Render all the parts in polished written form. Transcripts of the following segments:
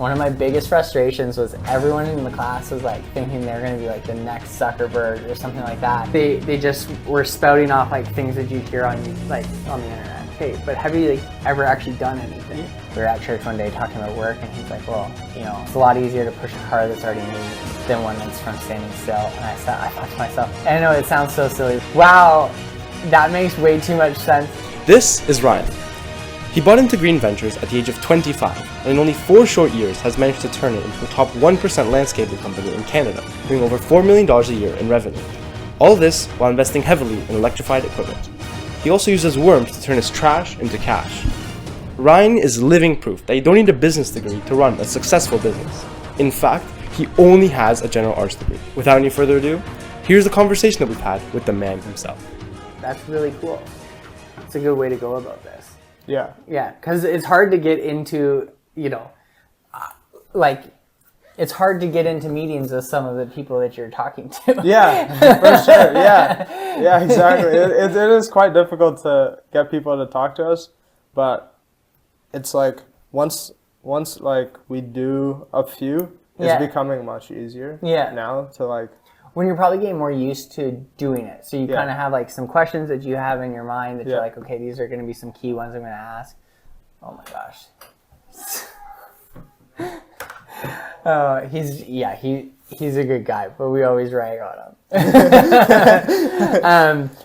One of my biggest frustrations was everyone in the class was like thinking they're going to be like the next Zuckerberg or something like that. They just were spouting off like things that you hear on like on the internet. Okay, but have you like ever actually done anything? We were at church one day talking about work, and he's like, well, you know, it's a lot easier to push a car that's already moved than one that's from standing still. And I thought to myself, and I know it sounds so silly. Wow, that makes way too much sense. This is Ryan. He bought into green ventures at the age of 25, and in only 4 short years has managed to turn it into a top 1% landscaping company in Canada, doing over $4 million a year in revenue. All this while investing heavily in electrified equipment. He also uses worms to turn his trash into cash. Ryan is living proof that you don't need a business degree to run a successful business. In fact, he only has a general arts degree. Without any further ado, here's the conversation that we've had with the man himself. That's really cool. It's a good way to go about this. Yeah. Yeah, because it's hard to get into, you know, it's hard to get into meetings with some of the people that you're talking to. Yeah, for sure. Yeah, exactly. It is quite difficult to get people to talk to us, but it's like once like we do a few, it's becoming much easier. Now to like. When you're probably getting more used to doing it. So you kind of have like some questions that you have in your mind that you're like, okay, these are going to be some key ones I'm going to ask. Oh my gosh. He's a good guy, but we always rag on him.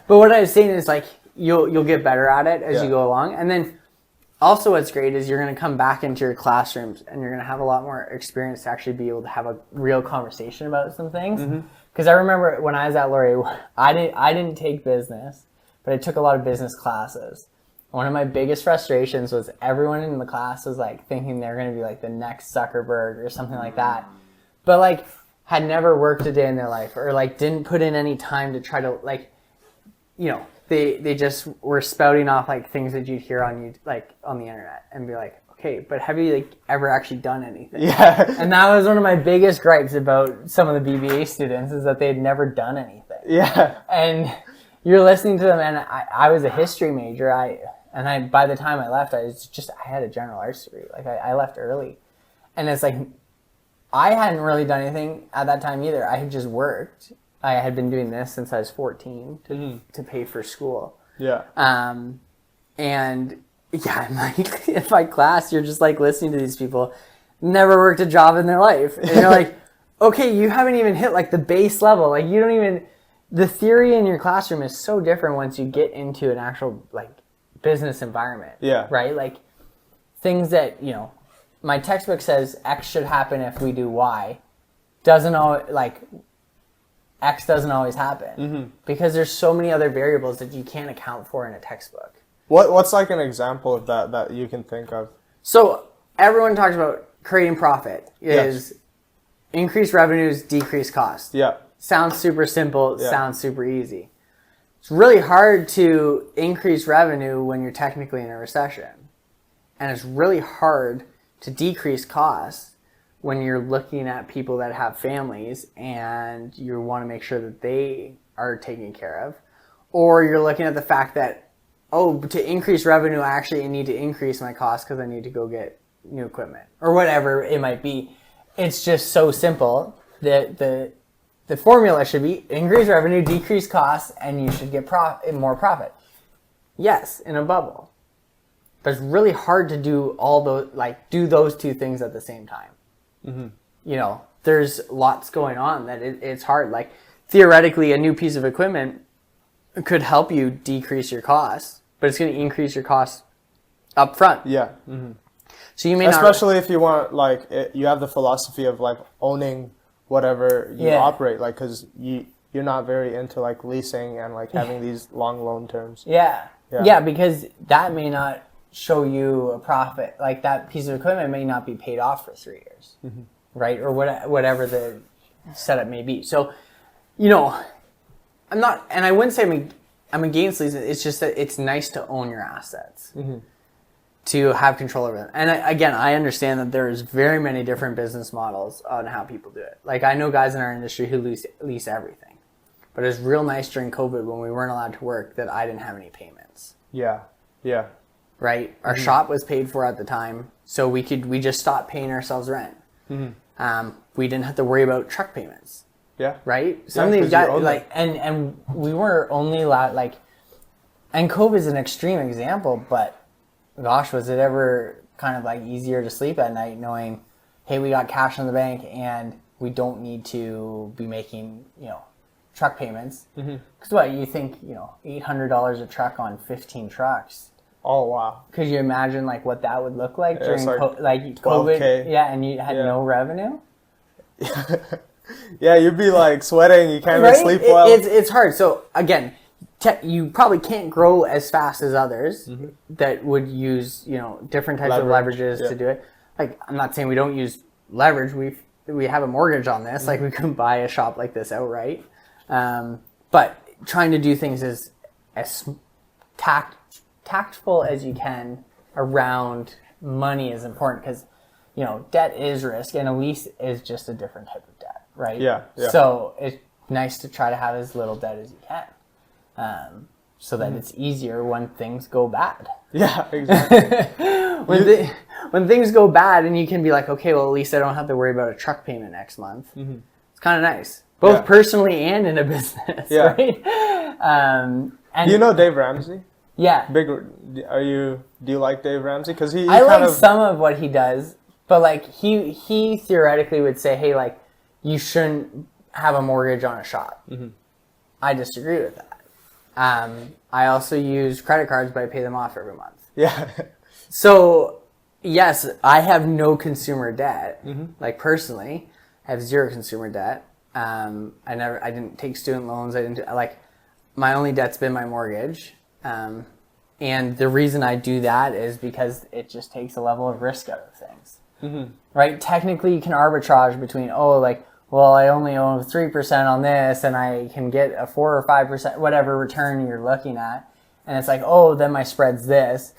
But what I was saying is like, you'll get better at it as you go along. And then also what's great is you're going to come back into your classrooms and you're going to have a lot more experience to actually be able to have a real conversation about some things. Because I remember when I was at Laurier, I didn't take business, but I took a lot of business classes. One of my biggest frustrations was everyone in the class was like thinking they're going to be like the next Zuckerberg or something like that, but like had never worked a day in their life or like didn't put in any time to try to like, you know, they just were spouting off like things that you'd hear on the internet and be like, okay, but have you like ever actually done anything? Yeah. And that was one of my biggest gripes about some of the BBA students is that they'd never done anything. Yeah. And you're listening to them, and I was a history major. By the time I left, I had a general arts degree. Like I left early, and it's like I hadn't really done anything at that time either. I had just worked. I had been doing this since I was 14 to pay for school. Yeah. And yeah, in my class, you're just like listening to these people, never worked a job in their life. And you're like, okay, you haven't even hit like the base level. Like you don't even, the theory in your classroom is so different once you get into an actual like business environment. Yeah. Right? Like things that, you know, my textbook says X should happen if we do Y. X doesn't always happen because there's so many other variables that you can't account for in a textbook. What's like an example of that you can think of? So everyone talks about creating profit is increase revenues, decrease costs. Yeah. Sounds super simple, sounds super easy. It's really hard to increase revenue when you're technically in a recession. And it's really hard to decrease costs when you're looking at people that have families and you want to make sure that they are taken care of. Or you're looking at the fact that, to increase revenue, I actually need to increase my costs because I need to go get new equipment. Or whatever it might be. It's just so simple that the formula should be increase revenue, decrease costs, and you should get more profit. Yes, in a bubble. But it's really hard to do do those two things at the same time. You know, there's lots going on that it's hard. Like theoretically, a new piece of equipment could help you decrease your costs, but it's going to increase your costs up front. Yeah. So you may especially if you want you have the philosophy of like owning whatever you operate, like because you're not very into like leasing and like having these long loan terms. Yeah, because that may not show you a profit. Like that piece of equipment may not be paid off for 3 years, right? Or whatever the setup may be. So, you know, I'm not, and I wouldn't say I'm against leasing. It's just that it's nice to own your assets, to have control over them. And I understand that there's very many different business models on how people do it. Like I know guys in our industry who lease everything, but it was real nice during COVID when we weren't allowed to work that I didn't have any payments. Yeah. Right? Our shop was paid for at the time, So we just stopped paying ourselves rent. We didn't have to worry about truck payments. Yeah. Right? Some of these guys, like, and we were only allowed, like, and COVID is an extreme example, but gosh, was it ever kind of like easier to sleep at night knowing, hey, we got cash in the bank and we don't need to be making, truck payments. Because what, you think, $800 a truck on 15 trucks. Oh, wow. Could you imagine like what that would look like during like COVID? 12K. Yeah, and you had no revenue? Yeah, you'd be like sweating, you can't even sleep well. It's hard. So again, you probably can't grow as fast as others that would use, different types of leverages to do it. Like, I'm not saying we don't use leverage. We have a mortgage on this. Like, we couldn't buy a shop like this outright. But trying to do things as tactful as you can around money is important because, debt is risk and a lease is just a different type of debt, right? Yeah. So it's nice to try to have as little debt as you can. So that it's easier when things go bad. Yeah, exactly. When things go bad and you can be like, okay, well, at least I don't have to worry about a truck payment next month. It's kind of nice, both personally and in a business, right? And do you know Dave Ramsey? Yeah. Do you like Dave Ramsey? Because I like some of what he does, but like he theoretically would say, hey, like you shouldn't have a mortgage on a shop. I disagree with that. I also use credit cards, but I pay them off every month. Yeah. So, yes, I have no consumer debt. Like personally, I have zero consumer debt. I didn't take student loans. My only debt's been my mortgage. And the reason I do that is because it just takes a level of risk out of things. Right? Technically, you can arbitrage between, well, I only own 3% on this and I can get a 4 or 5%, whatever return you're looking at. And it's like, then my spread's this,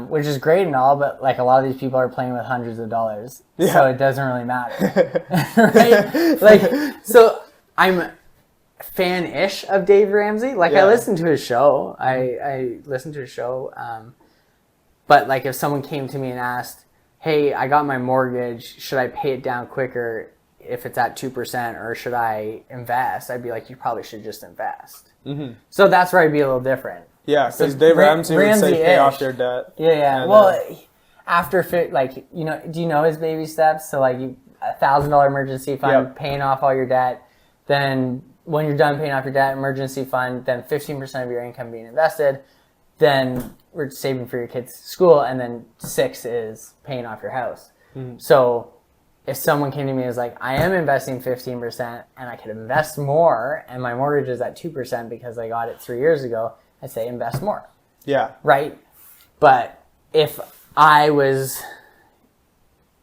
which is great and all, but like a lot of these people are playing with hundreds of dollars. Yeah. So it doesn't really matter. Right? Like, so I'm fan-ish of Dave Ramsey. Like I listen to his show. I listen to his show. But like if someone came to me and asked, hey, I got my mortgage, should I pay it down quicker if it's at 2% or should I invest? I'd be like, you probably should just invest. So that's where I'd be a little different. Yeah, because Dave Ramsey would say pay off your debt. Yeah. Well, after do you know his baby steps? So like $1,000 emergency fund, paying off all your debt. Then when you're done paying off your debt, emergency fund, then 15% of your income being invested. Then we're saving for your kids' school, and then 6 is paying off your house. So if someone came to me and was like, I am investing 15% and I could invest more and my mortgage is at 2% because I got it 3 years ago, I'd say invest more. Yeah. Right? But if it was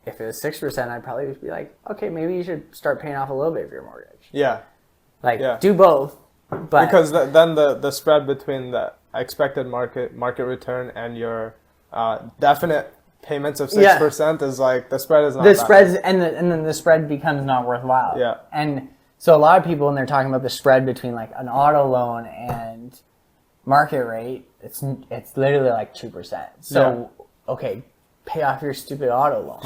6%, I'd probably just be like, okay, maybe you should start paying off a little bit of your mortgage. Yeah. Do both. But because then the spread between the expected market return and your definite payments of 6% is like the spread is not the spreads and then the spread becomes not worthwhile. Yeah. And so a lot of people when they're talking about the spread between like an auto loan and market rate, it's literally like 2%. So okay, pay off your stupid auto loan.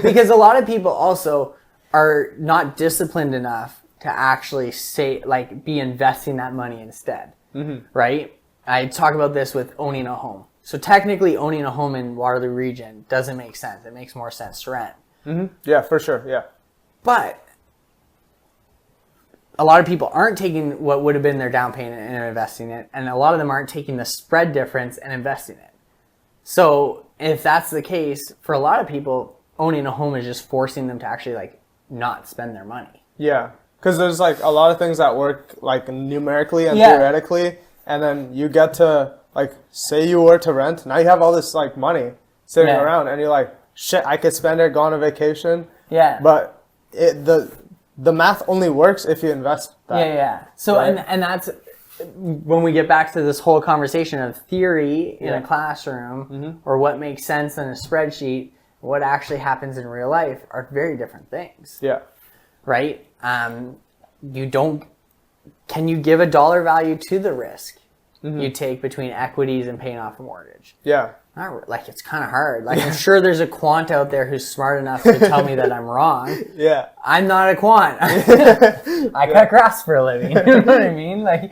Because a lot of people also are not disciplined enough to actually be investing that money instead. Right? I talk about this with owning a home. So technically owning a home in Waterloo region doesn't make sense. It makes more sense to rent. Yeah, for sure. Yeah. But a lot of people aren't taking what would have been their down payment and investing it. And a lot of them aren't taking the spread difference and investing it. So if that's the case, for a lot of people, owning a home is just forcing them to actually not spend their money. Yeah. Because there's a lot of things that work numerically and theoretically. And then you get to say you were to rent, now you have all this money sitting around, and you're like, shit, I could spend it, go on a vacation. Yeah. But the math only works if you invest that. Yeah. So right? and that's when we get back to this whole conversation of theory in a classroom or what makes sense in a spreadsheet, what actually happens in real life are very different things. Yeah. Right? Can you give a dollar value to the risk you take between equities and paying off a mortgage? Yeah. not like it's kind of hard. Like I'm sure there's a quant out there who's smart enough to tell me that I'm wrong. Yeah. I'm not a quant. I cut grass for a living. You know what I mean? Like,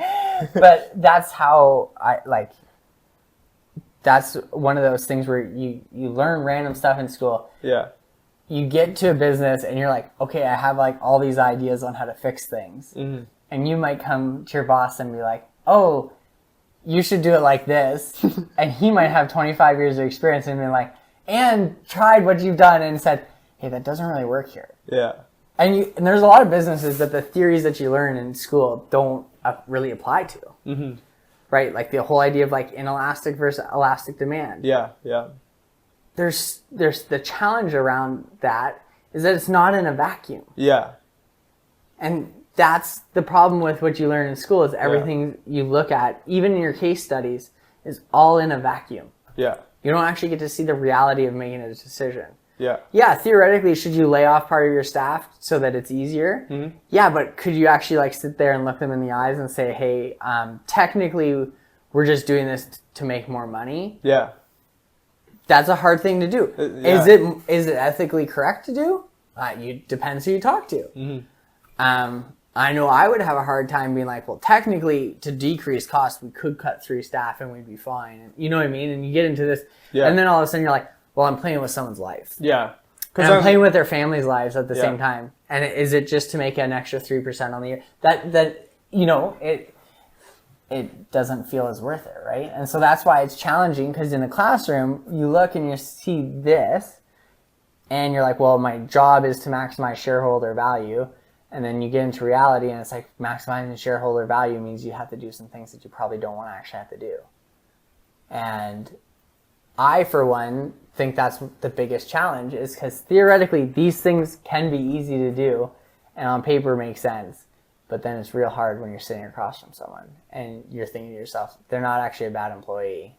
but that's how that's one of those things where you learn random stuff in school. Yeah. You get to a business and you're like, okay, I have like all these ideas on how to fix things. Mm-hmm. And you might come to your boss and be like, oh, you should do it like this. And he might have 25 years of experience and be like, and tried what you've done and said, hey, that doesn't really work here. Yeah. And there's a lot of businesses that the theories that you learn in school don't really apply to. Mm-hmm. Right? Like the whole idea of like inelastic versus elastic demand. Yeah. Yeah. There's the challenge around that is that it's not in a vacuum. Yeah. And that's the problem with what you learn in school is everything you look at, even in your case studies, is all in a vacuum. Yeah. You don't actually get to see the reality of making a decision. Yeah. Yeah, theoretically, should you lay off part of your staff so that it's easier? Mm-hmm. Yeah, but could you actually like sit there and look them in the eyes and say, hey, technically, we're just doing this to make more money? Yeah. That's a hard thing to do. Yeah. Is it ethically correct to do? Depends who you talk to. Mm-hmm. I know I would have a hard time being like, well, technically, to decrease costs, we could cut 3 staff and we'd be fine. And, you know what I mean? And you get into this, and then all of a sudden you're like, well, I'm playing with someone's life. Yeah. And I'm playing with their family's lives at the same time. And is it just to make an extra 3% on the year? That you know, it doesn't feel as worth it, right? And so that's why it's challenging, because in the classroom, you look and you see this, and you're like, well, my job is to maximize shareholder value. And then you get into reality and it's like maximizing shareholder value means you have to do some things that you probably don't want to actually have to do. And I, for one, think that's the biggest challenge, is because theoretically these things can be easy to do and on paper make sense. But then it's real hard when you're sitting across from someone and you're thinking to yourself, they're not actually a bad employee,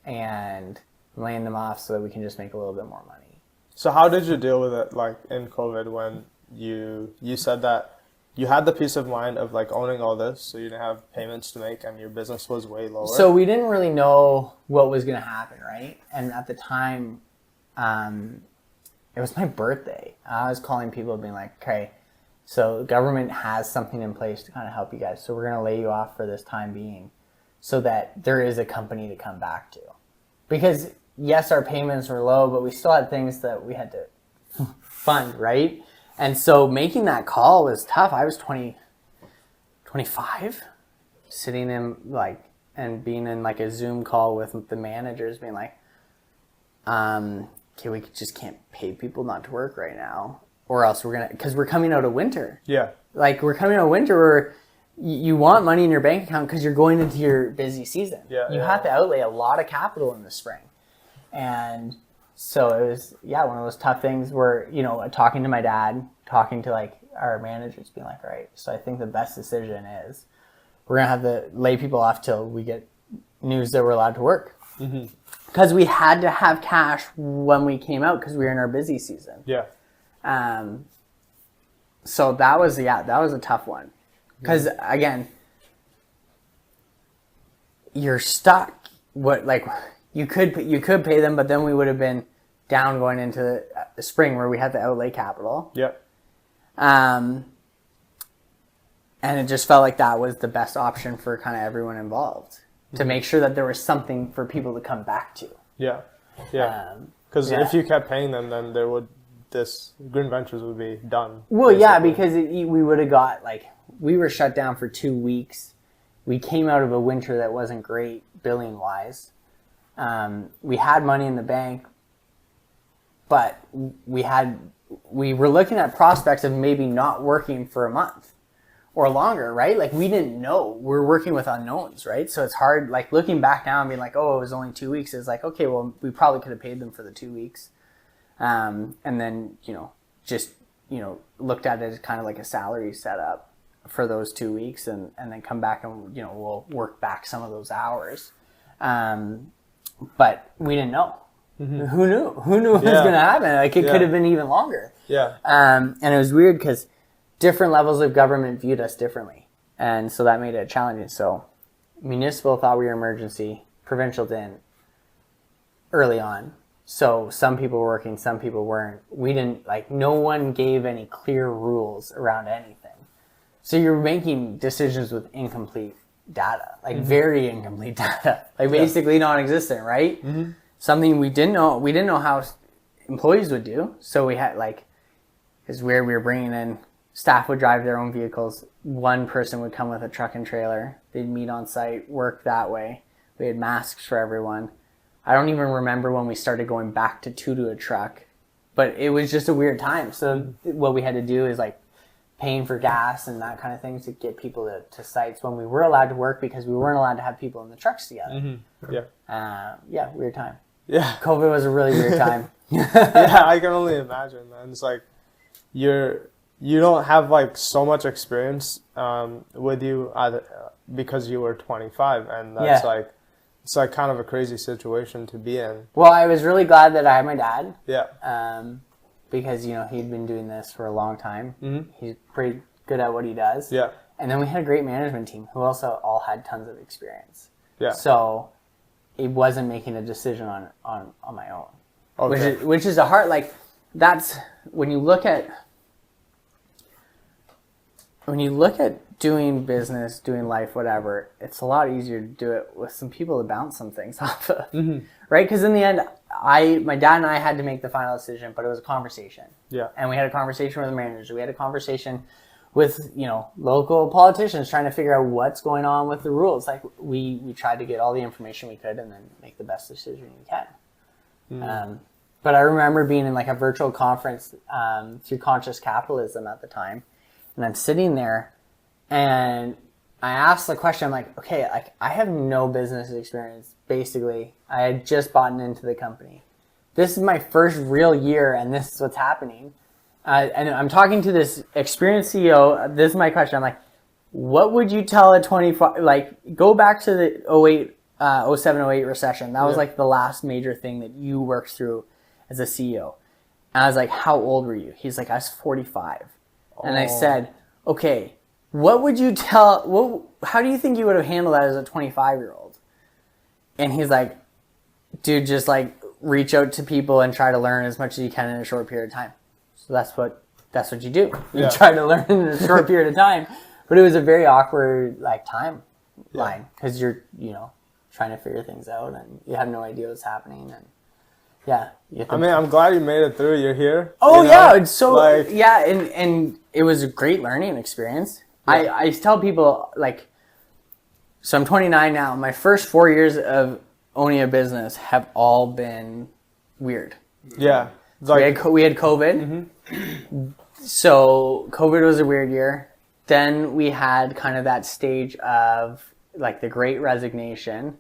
and I'm laying them off so that we can just make a little bit more money. So how did you deal with it, like in COVID, when you said that you had the peace of mind of like owning all this, so you didn't have payments to make and your business was way lower? So we didn't really know what was going to happen, right? And at the time, it was my birthday. I was calling people being like, okay, so the government has something in place to kind of help you guys. So we're going to lay you off for this time being so that there is a company to come back to. Because yes, our payments were low, but we still had things that we had to fund, right? And so making that call was tough. I was 25, sitting in like, and being in like a Zoom call with the managers being like, okay, we just can't pay people not to work right now, or else because we're coming out of winter. Yeah. Like we're coming out of winter where you want money in your bank account because you're going into your busy season. Yeah. You have to outlay a lot of capital in the spring. And so it was, one of those tough things where, talking to my dad, talking to like our managers, being like, all right, so I think the best decision is we're going to have to lay people off till we get news that we're allowed to work. Because we had to have cash when we came out because we were in our busy season. Yeah. So that was a tough one. Because again, you're stuck. You could pay them, but then we would have been down going into the spring where we had to outlay capital. Yeah. And it just felt like that was the best option for kind of everyone involved, to make sure that there was something for people to come back to. Yeah. Yeah. Because if you kept paying them, then this Green Ventures would be done. Well, basically. Yeah, because we would have got we were shut down for 2 weeks. We came out of a winter that wasn't great billing wise. We had money in the bank, but we were looking at prospects of maybe not working for a month or longer, right? Like we didn't know. We're working with unknowns, right? So it's hard, like looking back now and being like, oh, it was only 2 weeks. It's like, okay, well, we probably could have paid them for the 2 weeks. And then, looked at it as kind of like a salary setup for those 2 weeks and then come back and, we'll work back some of those hours. But we didn't know. Mm-hmm. Who knew? Who knew it was going to happen? Like it could have been even longer. Yeah. And it was weird because different levels of government viewed us differently. And so that made it challenging. So municipal thought we were emergency. Provincial didn't. early on. So some people were working, some people weren't. We didn't, like, no one gave any clear rules around anything. So you're making decisions with incomplete data, like very incomplete data, like basically non-existent, right? Something we didn't know how employees would do. So we had, like, because where we were bringing in, staff would drive their own vehicles. One person would come with a truck and trailer. They'd meet on site, work that way. We had masks for everyone. I don't even remember when we started going back to a truck, but it was just a weird time. So what we had to do is, like, paying for gas and that kind of thing to get people to sites when we were allowed to work, because we weren't allowed to have people in the trucks together. Yeah, weird time. Yeah. COVID was a really weird time. Yeah, I can only imagine, man. It's like you don't have, like, so much experience with you because you were 25, and that's like, it's like kind of a crazy situation to be in. Well, I was really glad that I had my dad. Yeah. Because, you know, he'd been doing this for a long time. He's pretty good at what he does. Yeah. And then we had a great management team who also all had tons of experience. Yeah. So it wasn't making a decision on my own. Okay. Which is a hard, like, that's when you look at doing business, doing life, whatever, it's a lot easier to do it with some people to bounce some things off of, right? Because in the end, my dad and I had to make the final decision, but it was a conversation. Yeah. And we had a conversation with the managers. We had a conversation with, you know, local politicians trying to figure out what's going on with the rules. Like, we tried to get all the information we could and then make the best decision we can. But I remember being in, like, a virtual conference through Conscious Capitalism at the time, and I'm sitting there, and I asked the question, I'm like, okay, like, I have no business experience, basically. I had just bought into the company. This is my first real year, and this is what's happening. And I'm talking to this experienced CEO. This is my question. I'm like, what would you tell a 25, like, go back to the 07, 08 recession. That was, like, the last major thing that you worked through as a CEO. And I was like, how old were you? He's like, I was 45. And I said, okay, what would you how do you think you would have handled that as a 25-year-old? And he's like, dude, just, like, reach out to people and try to learn as much as you can in a short period of time. So that's what you do. You try to learn in a short period of time. But it was a very awkward, like, timeline, because you're, you know, trying to figure things out and you have no idea what's happening. And I mean, I'm glad you made it through. You're here. Oh, you know? Yeah. It's so, like, yeah. And it was a great learning experience. Yeah. I tell people, like, so I'm 29 now. My first 4 years of owning a business have all been weird. Yeah. So like, we had COVID. So COVID was a weird year. Then we had kind of that stage of, like, the Great Resignation.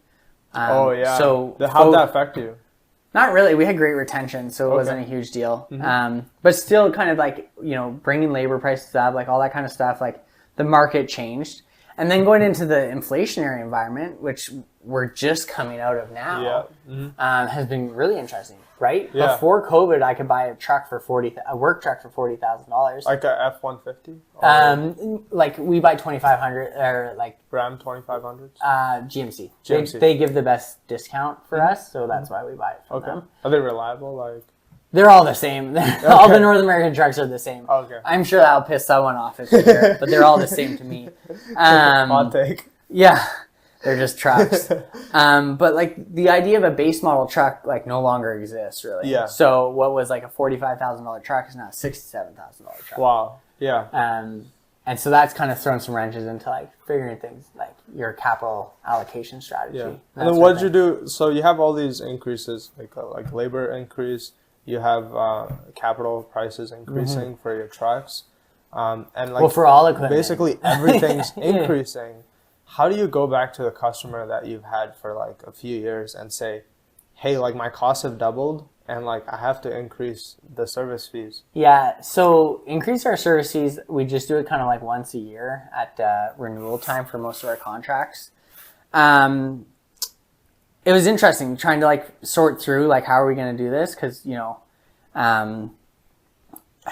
So how'd that affect you? Not really. We had great retention, so it wasn't a huge deal. But still, kind of, like, you know, bringing labor prices up, like, all that kind of stuff. Like, the market changed. And then going into the inflationary environment, which we're just coming out of now, has been really interesting, right? Yeah. Before COVID, I could buy a work truck for $40,000. Like a F-150? Like, we buy 2,500, or, like, Ram 2500s? GMC. They give the best discount for us, so that's why we buy it from them. Are they reliable? Like, they're all the same. All the North American trucks are the same. Okay. I'm sure that'll piss someone off if you hear it, but they're all the same to me. Hot take. Yeah, they're just trucks. But, like, the idea of a base model truck, like, no longer exists, really. Yeah. So what was, like, a $45,000 truck is now a $67,000 truck. Wow. Yeah. And so that's kind of thrown some wrenches into, like, figuring things like your capital allocation strategy. Yeah. And then what did you do? So you have all these increases, like labor increase. You have capital prices increasing for your trucks, and, like, well, for all equipment, basically everything's increasing. How do you go back to the customer that you've had for, like, a few years and say, hey, like, my costs have doubled and, like, I have to increase the service fees? Yeah, so increase our service fees. We just do it kind of, like, once a year at renewal time for most of our contracts. It was interesting trying to, like, sort through, like, how are we going to do this? Because, you know, I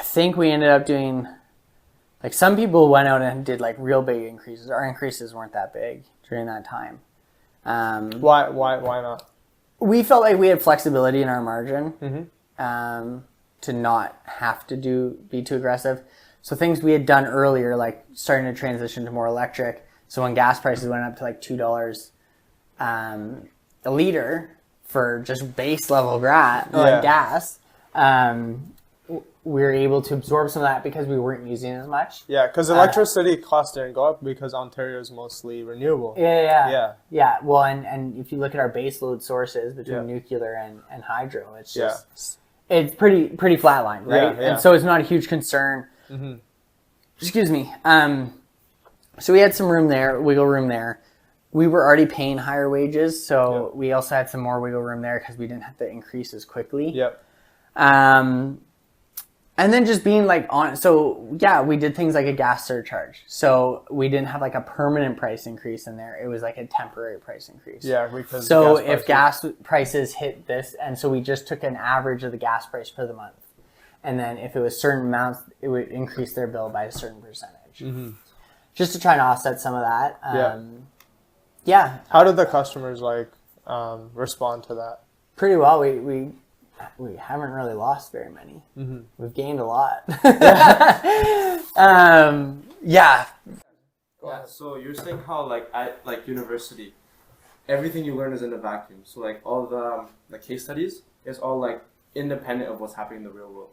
think we ended up doing, like, some people went out and did, like, real big increases. Our increases weren't that big during that time. Why not? We felt like we had flexibility in our margin Mm-hmm. to not have to be too aggressive. So things we had done earlier, like starting to transition to more electric. So when gas prices went up to like $2 a liter for just base level gas, we were able to absorb some of that because we weren't using as much. Yeah, because electricity costs didn't go up because Ontario is mostly renewable. Yeah. Well, and if you look at our base load sources between nuclear and hydro, it's just it's pretty flatlined, right? Yeah. And so it's not a huge concern. Mm-hmm. Excuse me. So we had some wiggle room there. We were already paying higher wages, so we also had some more wiggle room there because we didn't have to increase as quickly. Yep. And then just being like honest. So yeah, we did things like a gas surcharge. So we didn't have like a permanent price increase in there. It was like a temporary price increase. Yeah, because so if gas prices hit this, and so we just took an average of the gas price for the month. And then if it was certain amounts, it would increase their bill by a certain percentage. Mm-hmm. Just to try and offset some of that. How did the customers respond to that? Pretty well. We haven't really lost very many. Mm-hmm. We've gained a lot. Yeah, so you're saying how at university, everything you learn is in a vacuum. So all the case studies is all independent of what's happening in the real world.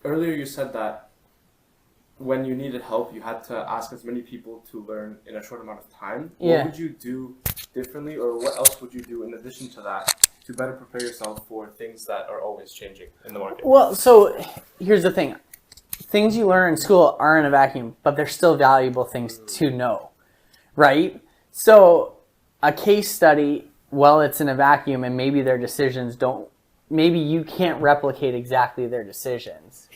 Earlier you said that when you needed help, you had to ask as many people to learn in a short amount of time. Yeah. What would you do differently, or what else would you do in addition to that to better prepare yourself for things that are always changing in the market? Well, so here's the thing. Things you learn in school are in a vacuum, but they're still valuable things to know, right? So a case study, well, it's in a vacuum and maybe their decisions maybe you can't replicate exactly their decisions.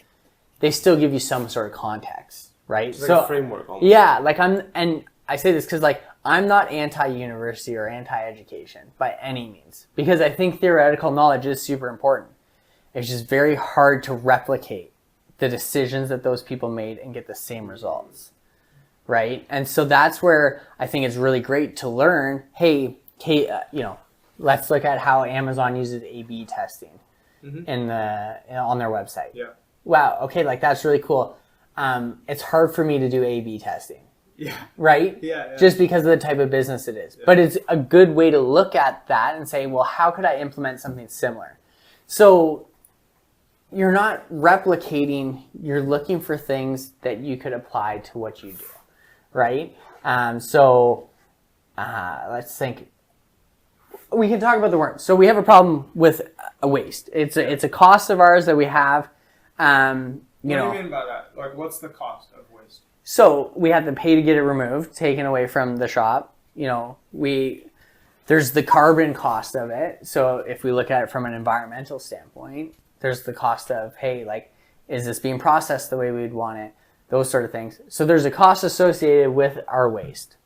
They still give you some sort of context, right? It's like a framework almost. Yeah, and I say this because I'm not anti-university or anti-education by any means, because I think theoretical knowledge is super important. It's just very hard to replicate the decisions that those people made and get the same results, right? And so that's where I think it's really great to learn, let's look at how Amazon uses A/B testing on their website. Yeah. Wow, okay, that's really cool. It's hard for me to do A/B testing. Yeah. Right? Yeah. Just because of the type of business it is. Yeah. But it's a good way to look at that and say, well, how could I implement something similar? So you're not replicating, you're looking for things that you could apply to what you do, right? Let's think. We can talk about the worms. So we have a problem with a waste. It's a cost of ours that we have. What do you mean by that? What's the cost of waste? So we have to pay to get it removed, taken away from the shop. There's the carbon cost of it. So if we look at it from an environmental standpoint, there's the cost of, is this being processed the way we'd want it? Those sort of things. So there's a cost associated with our waste.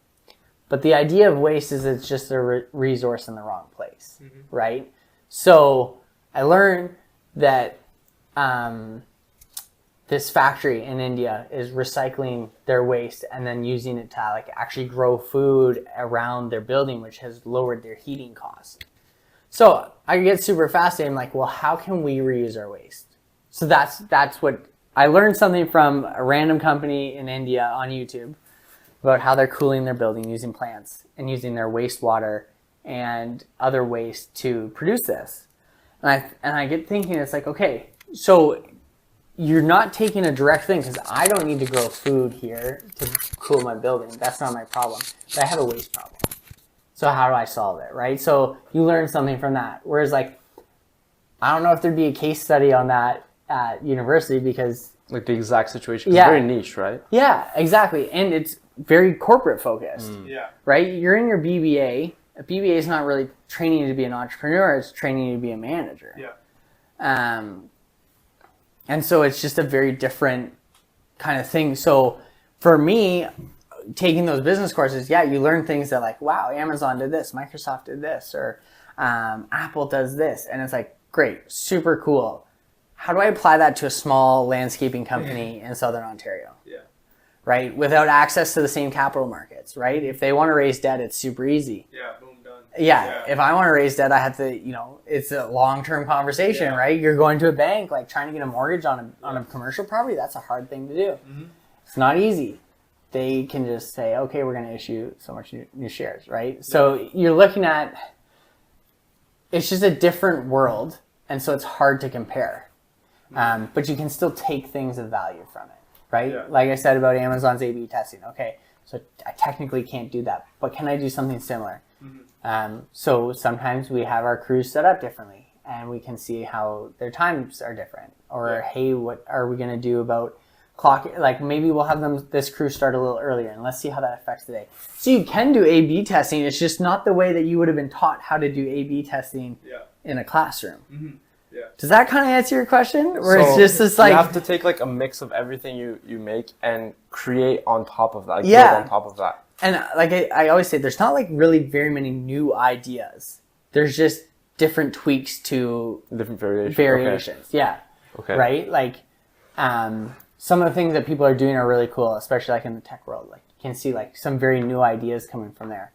But the idea of waste is it's just a resource in the wrong place, right? So I learned that this factory in India is recycling their waste and then using it to actually grow food around their building, which has lowered their heating costs. So I get super fascinated. I'm well, how can we reuse our waste? So that's what I learned, something from a random company in India on YouTube about how they're cooling their building using plants and using their wastewater and other waste to produce this. And I get thinking, it's okay, so you're not taking a direct thing, because I don't need to grow food here to cool my building. That's not my problem. But I have a waste problem. So how do I solve it, right? So you learn something from that. Whereas I don't know if there'd be a case study on that at university, because the exact situation. It's very niche, right? Yeah, exactly. And it's very corporate focused. Yeah. Right? You're in your BBA. A BBA is not really training you to be an entrepreneur, it's training you to be a manager. Yeah. And so it's just a very different kind of thing. So for me, taking those business courses, you learn things that wow, Amazon did this, Microsoft did this, or Apple does this. And it's great, super cool. How do I apply that to a small landscaping company in Southern Ontario? Yeah. Right? Without access to the same capital markets, right? If they want to raise debt, it's super easy. Yeah, boom, done. if I want to raise debt, I have to, it's a long-term conversation, right? You're going to a bank, like trying to get a mortgage on a commercial property. That's a hard thing to do. Mm-hmm. It's not easy. They can just say, okay, we're going to issue so much new shares, right? So you're looking at, it's just a different world. And so it's hard to compare. But you can still take things of value from it, right? Yeah. Like I said about Amazon's A/B testing. Okay, so I technically can't do that, but can I do something similar? Mm-hmm. So sometimes we have our crews set up differently, and we can see how their times are different. Or, hey, what are we going to do about clock? Like maybe we'll have this crew start a little earlier, and let's see how that affects the day. So you can do A/B testing. It's just not the way that you would have been taught how to do A/B testing in a classroom. Mm-hmm. Yeah. Does that kind of answer your question? Or it's just this like... You have to take like a mix of everything you make and create on top of that. Like build on top of that. And like I always say, there's not like really very many new ideas. There's just different tweaks to... Different variations. Variations, yeah. Okay. Right? Like some of the things that people are doing are really cool, especially like in the tech world. Like you can see like some very new ideas coming from there.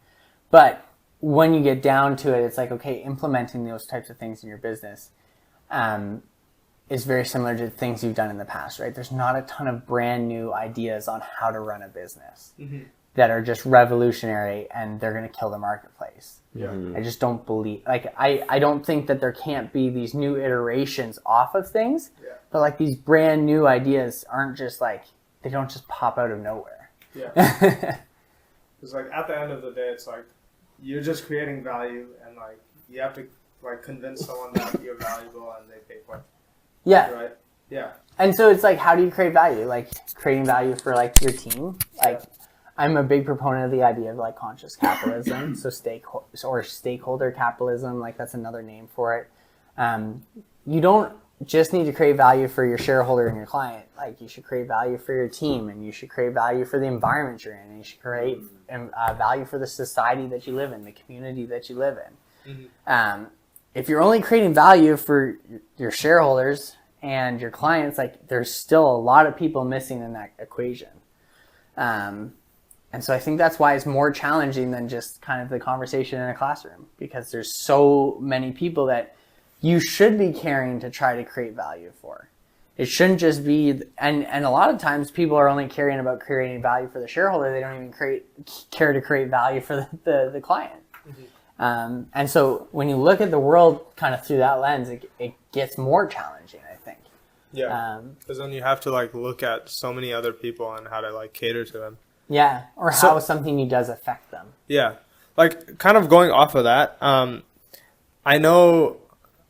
But when you get down to it, it's like, okay, implementing those types of things in your business is very similar to things you've done in the past, right? There's not a ton of brand new ideas on how to run a business that are just revolutionary and they're going to kill the marketplace. Yeah. I just don't believe, like, I don't think that there can't be these new iterations off of things, but like these brand new ideas aren't just like, they don't just pop out of nowhere. Yeah. It's like at the end of the day, it's like you're just creating value and like you have to like convince someone that you're valuable and they pay for it. Yeah. Right? Yeah. And so it's like, how do you create value? Like creating value for like your team. Like I'm a big proponent of the idea of like conscious capitalism. So stakeholder capitalism, like that's another name for it. You don't just need to create value for your shareholder and your client. Like you should create value for your team, and you should create value for the environment you're in, and you should create value for the society that you live in, the community that you live in. Mm-hmm. If you're only creating value for your shareholders and your clients, like there's still a lot of people missing in that equation. And so I think that's why it's more challenging than just kind of the conversation in a classroom, because there's so many people that you should be caring to try to create value for. It shouldn't just be, and a lot of times people are only caring about creating value for the shareholder. They don't even care to create value for the client. Mm-hmm. And so when you look at the world kind of through that lens, it gets more challenging, I think. Yeah, because then you have to like look at so many other people and how to like cater to them. Yeah, or how something you does affect them. Yeah, like kind of going off of that, I know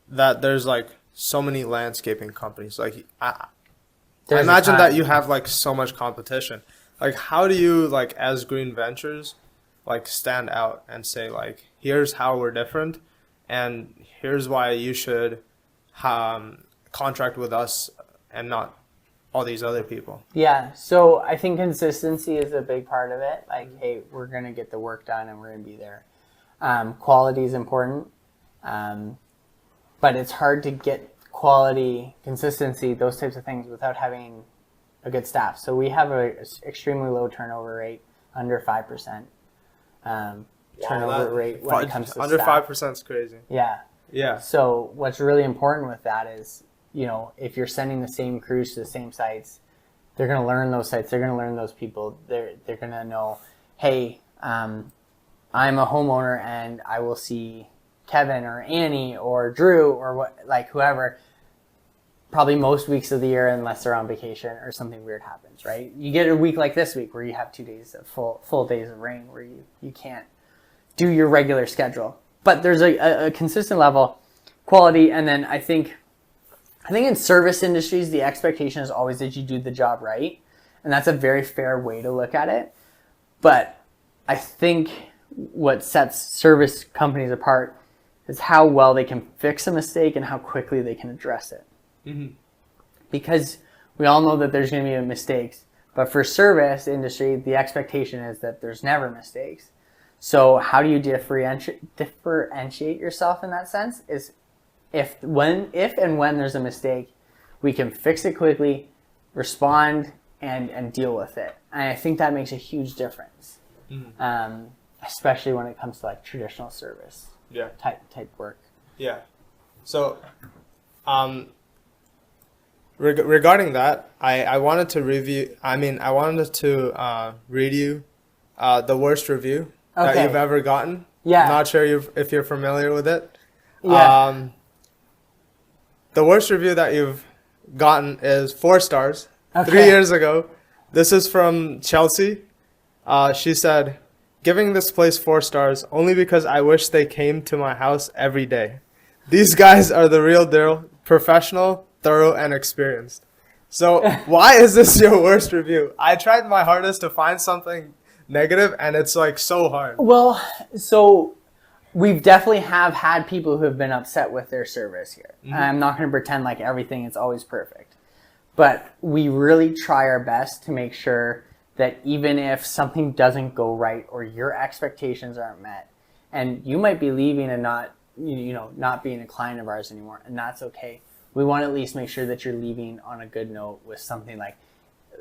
that there's like so many landscaping companies. Like I imagine that you have like so much competition. Like how do you like as Green Ventures like stand out and say like, here's how we're different and here's why you should contract with us and not all these other people? Yeah, so I think consistency is a big part of it. Like, hey, we're going to get the work done and we're going to be there. Quality is important, but it's hard to get quality, consistency, those types of things without having a good staff. So we have an extremely low turnover rate, under 5%. Turnover rate when it comes to under staff. 5% is crazy. Yeah. Yeah. So what's really important with that is, if you're sending the same crews to the same sites, they're going to learn those sites. They're going to learn those people. They're going to know, hey, I'm a homeowner and I will see Kevin or Annie or Drew or whoever probably most weeks of the year unless they're on vacation or something weird happens, right? You get a week like this week where you have 2 days of full days of rain where you can't do your regular schedule. But there's a consistent level, quality, and then I think in service industries, the expectation is always that you do the job right, and that's a very fair way to look at it. But I think what sets service companies apart is how well they can fix a mistake and how quickly they can address it. Mm-hmm. Because we all know that there's going to be mistakes, but for service industry, the expectation is that there's never mistakes. So how do you differentiate yourself in that sense? Is if and when there's a mistake, we can fix it quickly, respond, and deal with it. And I think that makes a huge difference. Mm-hmm. especially when it comes to like traditional service type work. Yeah. So, regarding that, I wanted to review. I wanted to read you the worst review that you've ever gotten. Yeah. Not sure if you're familiar with it. Yeah. The worst review that you've gotten is 4 stars. Okay. 3 years ago. This is from Chelsea. She said, "Giving this place 4 stars only because I wish they came to my house every day. These guys are the real deal, professional, thorough, and experienced." So why is this your worst review? I tried my hardest to find something negative, and it's like so hard. Well, so we've definitely have had people who have been upset with their service here. Mm-hmm. I'm not going to pretend like everything is always perfect, but we really try our best to make sure that even if something doesn't go right or your expectations aren't met, and you might be leaving and not being a client of ours anymore, and that's okay. We want to at least make sure that you're leaving on a good note with something like,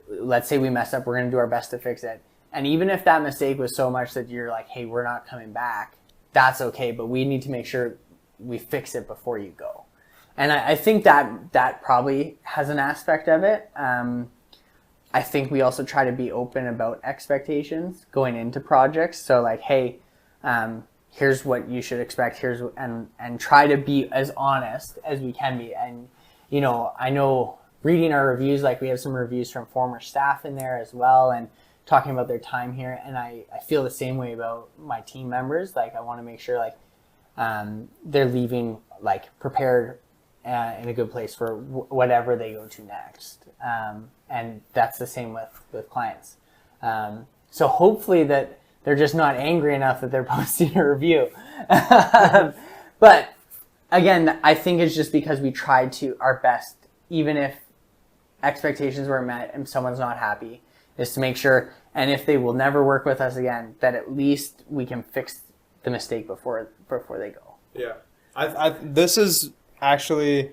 let's say we messed up, we're going to do our best to fix it. And even if that mistake was so much that you're like, hey, we're not coming back, that's okay, but we need to make sure we fix it before you go. And I think that probably has an aspect of it. I think we also try to be open about expectations going into projects. So like, hey, here's what you should expect. And try to be as honest as we can be. And I know reading our reviews, like we have some reviews from former staff in there as well, and talking about their time here. And I feel the same way about my team members. Like I want to make sure like they're leaving like prepared in a good place for whatever they go to next. And that's the same with clients. So hopefully that they're just not angry enough that they're posting a review. But again, I think it's just because we tried to our best, even if expectations were met and someone's not happy, is to make sure, and if they will never work with us again, that at least we can fix the mistake before they go. Yeah. This is actually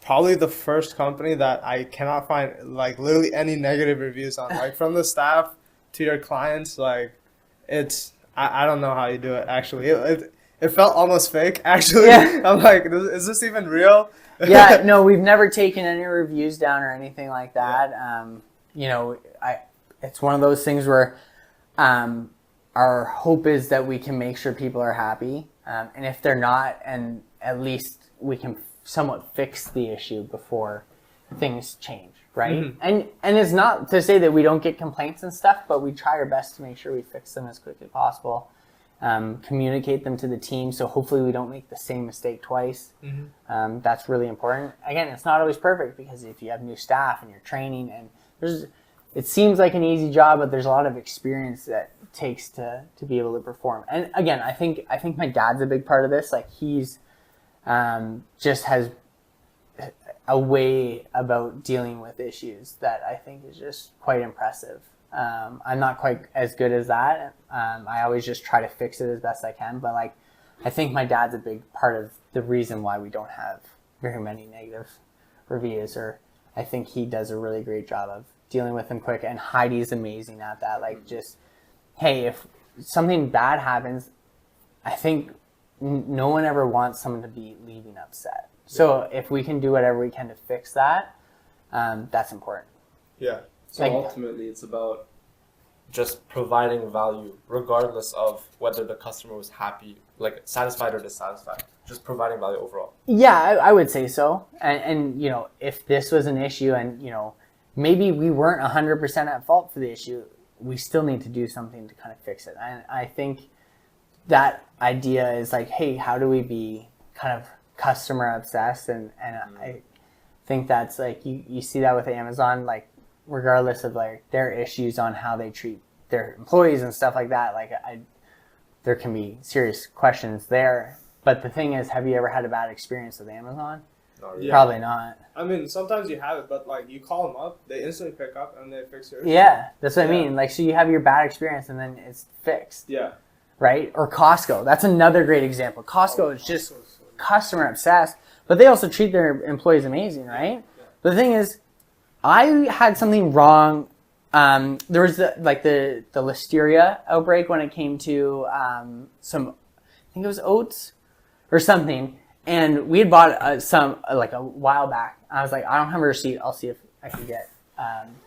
probably the first company that I cannot find like literally any negative reviews on, like from the staff to your clients. Like I don't know how you do it actually. It felt almost fake actually. Yeah. I'm like, is this even real? Yeah, no, we've never taken any reviews down or anything like that. Yeah. It's one of those things where our hope is that we can make sure people are happy. And if they're not, and at least we can somewhat fix the issue before things change, right? Mm-hmm. And it's not to say that we don't get complaints and stuff, but we try our best to make sure we fix them as quickly as possible. Communicate them to the team, so hopefully we don't make the same mistake twice. Mm-hmm. That's really important. Again, it's not always perfect because if you have new staff and you're training, and it seems like an easy job, but there's a lot of experience that it takes to be able to perform. And again, I think my dad's a big part of this. Like he's just has a way about dealing with issues that I think is just quite impressive. I'm not quite as good as that. I always just try to fix it as best I can. But like, I think my dad's a big part of the reason why we don't have very many negative reviews. Or I think he does a really great job of dealing with them quick. And Heidi's amazing at that. Like just, hey, if something bad happens, I think no one ever wants someone to be leaving upset. So if we can do whatever we can to fix that, that's important. Yeah. So ultimately, it's about just providing value, regardless of whether the customer was happy, like satisfied or dissatisfied. Just providing value overall. Yeah, I would say so. And if this was an issue, and maybe we weren't 100% at fault for the issue, we still need to do something to kind of fix it. And I think that idea is like, hey, how do we be kind of customer obsessed? And I think that's like you see that with Amazon, like regardless of like their issues on how they treat their employees and stuff like that, like there can be serious questions there. But the thing is, have you ever had a bad experience with Amazon? Yeah. Probably not. I mean, sometimes you have it, but like you call them up, they instantly pick up and they fix your issue. Yeah, that's what I mean. Like, so you have your bad experience and then it's fixed. Yeah. Right? Or Costco. That's another great example. Costco is just customer obsessed, but they also treat their employees amazing, right? Yeah. But the thing is, I had something wrong There was the listeria outbreak when it came to some, I think it was oats or something, and we had bought some like a while back. I was like, I don't have a receipt. I'll see if I can get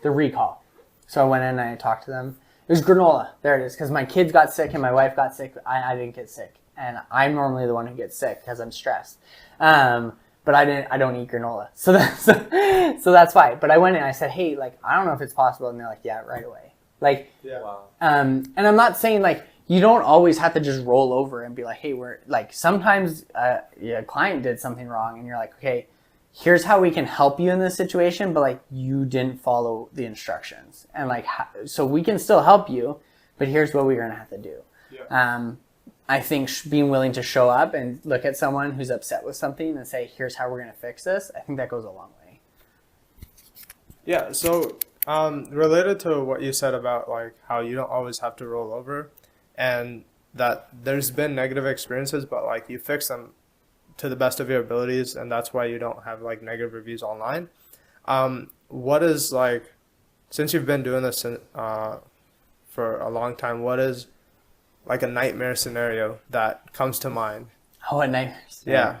the recall. So I went in and I talked to them. It was granola. There it is. Because my kids got sick and my wife got sick. I didn't get sick, and I'm normally the one who gets sick because I'm stressed. But I don't eat granola, so that's why. But I went in and I said, hey, like, I don't know if it's possible, and they're like, yeah, right away. Like, Yeah. Wow. And I'm not saying like you don't always have to just roll over and be like, hey, we're like, sometimes a client did something wrong, and you're like, okay, here's how we can help you in this situation, but like you didn't follow the instructions, and like so we can still help you, but here's what we're gonna have to do. Yeah. I think being willing to show up and look at someone who's upset with something and say, here's how we're gonna fix this, I think that goes a long way. Yeah. So related to what you said about like how you don't always have to roll over, and that there's been negative experiences, but like you fix them to the best of your abilities, and that's why you don't have like negative reviews online. What is like, since you've been doing this for a long time, what is like a nightmare scenario that comes to mind? Oh, a nightmare. Yeah.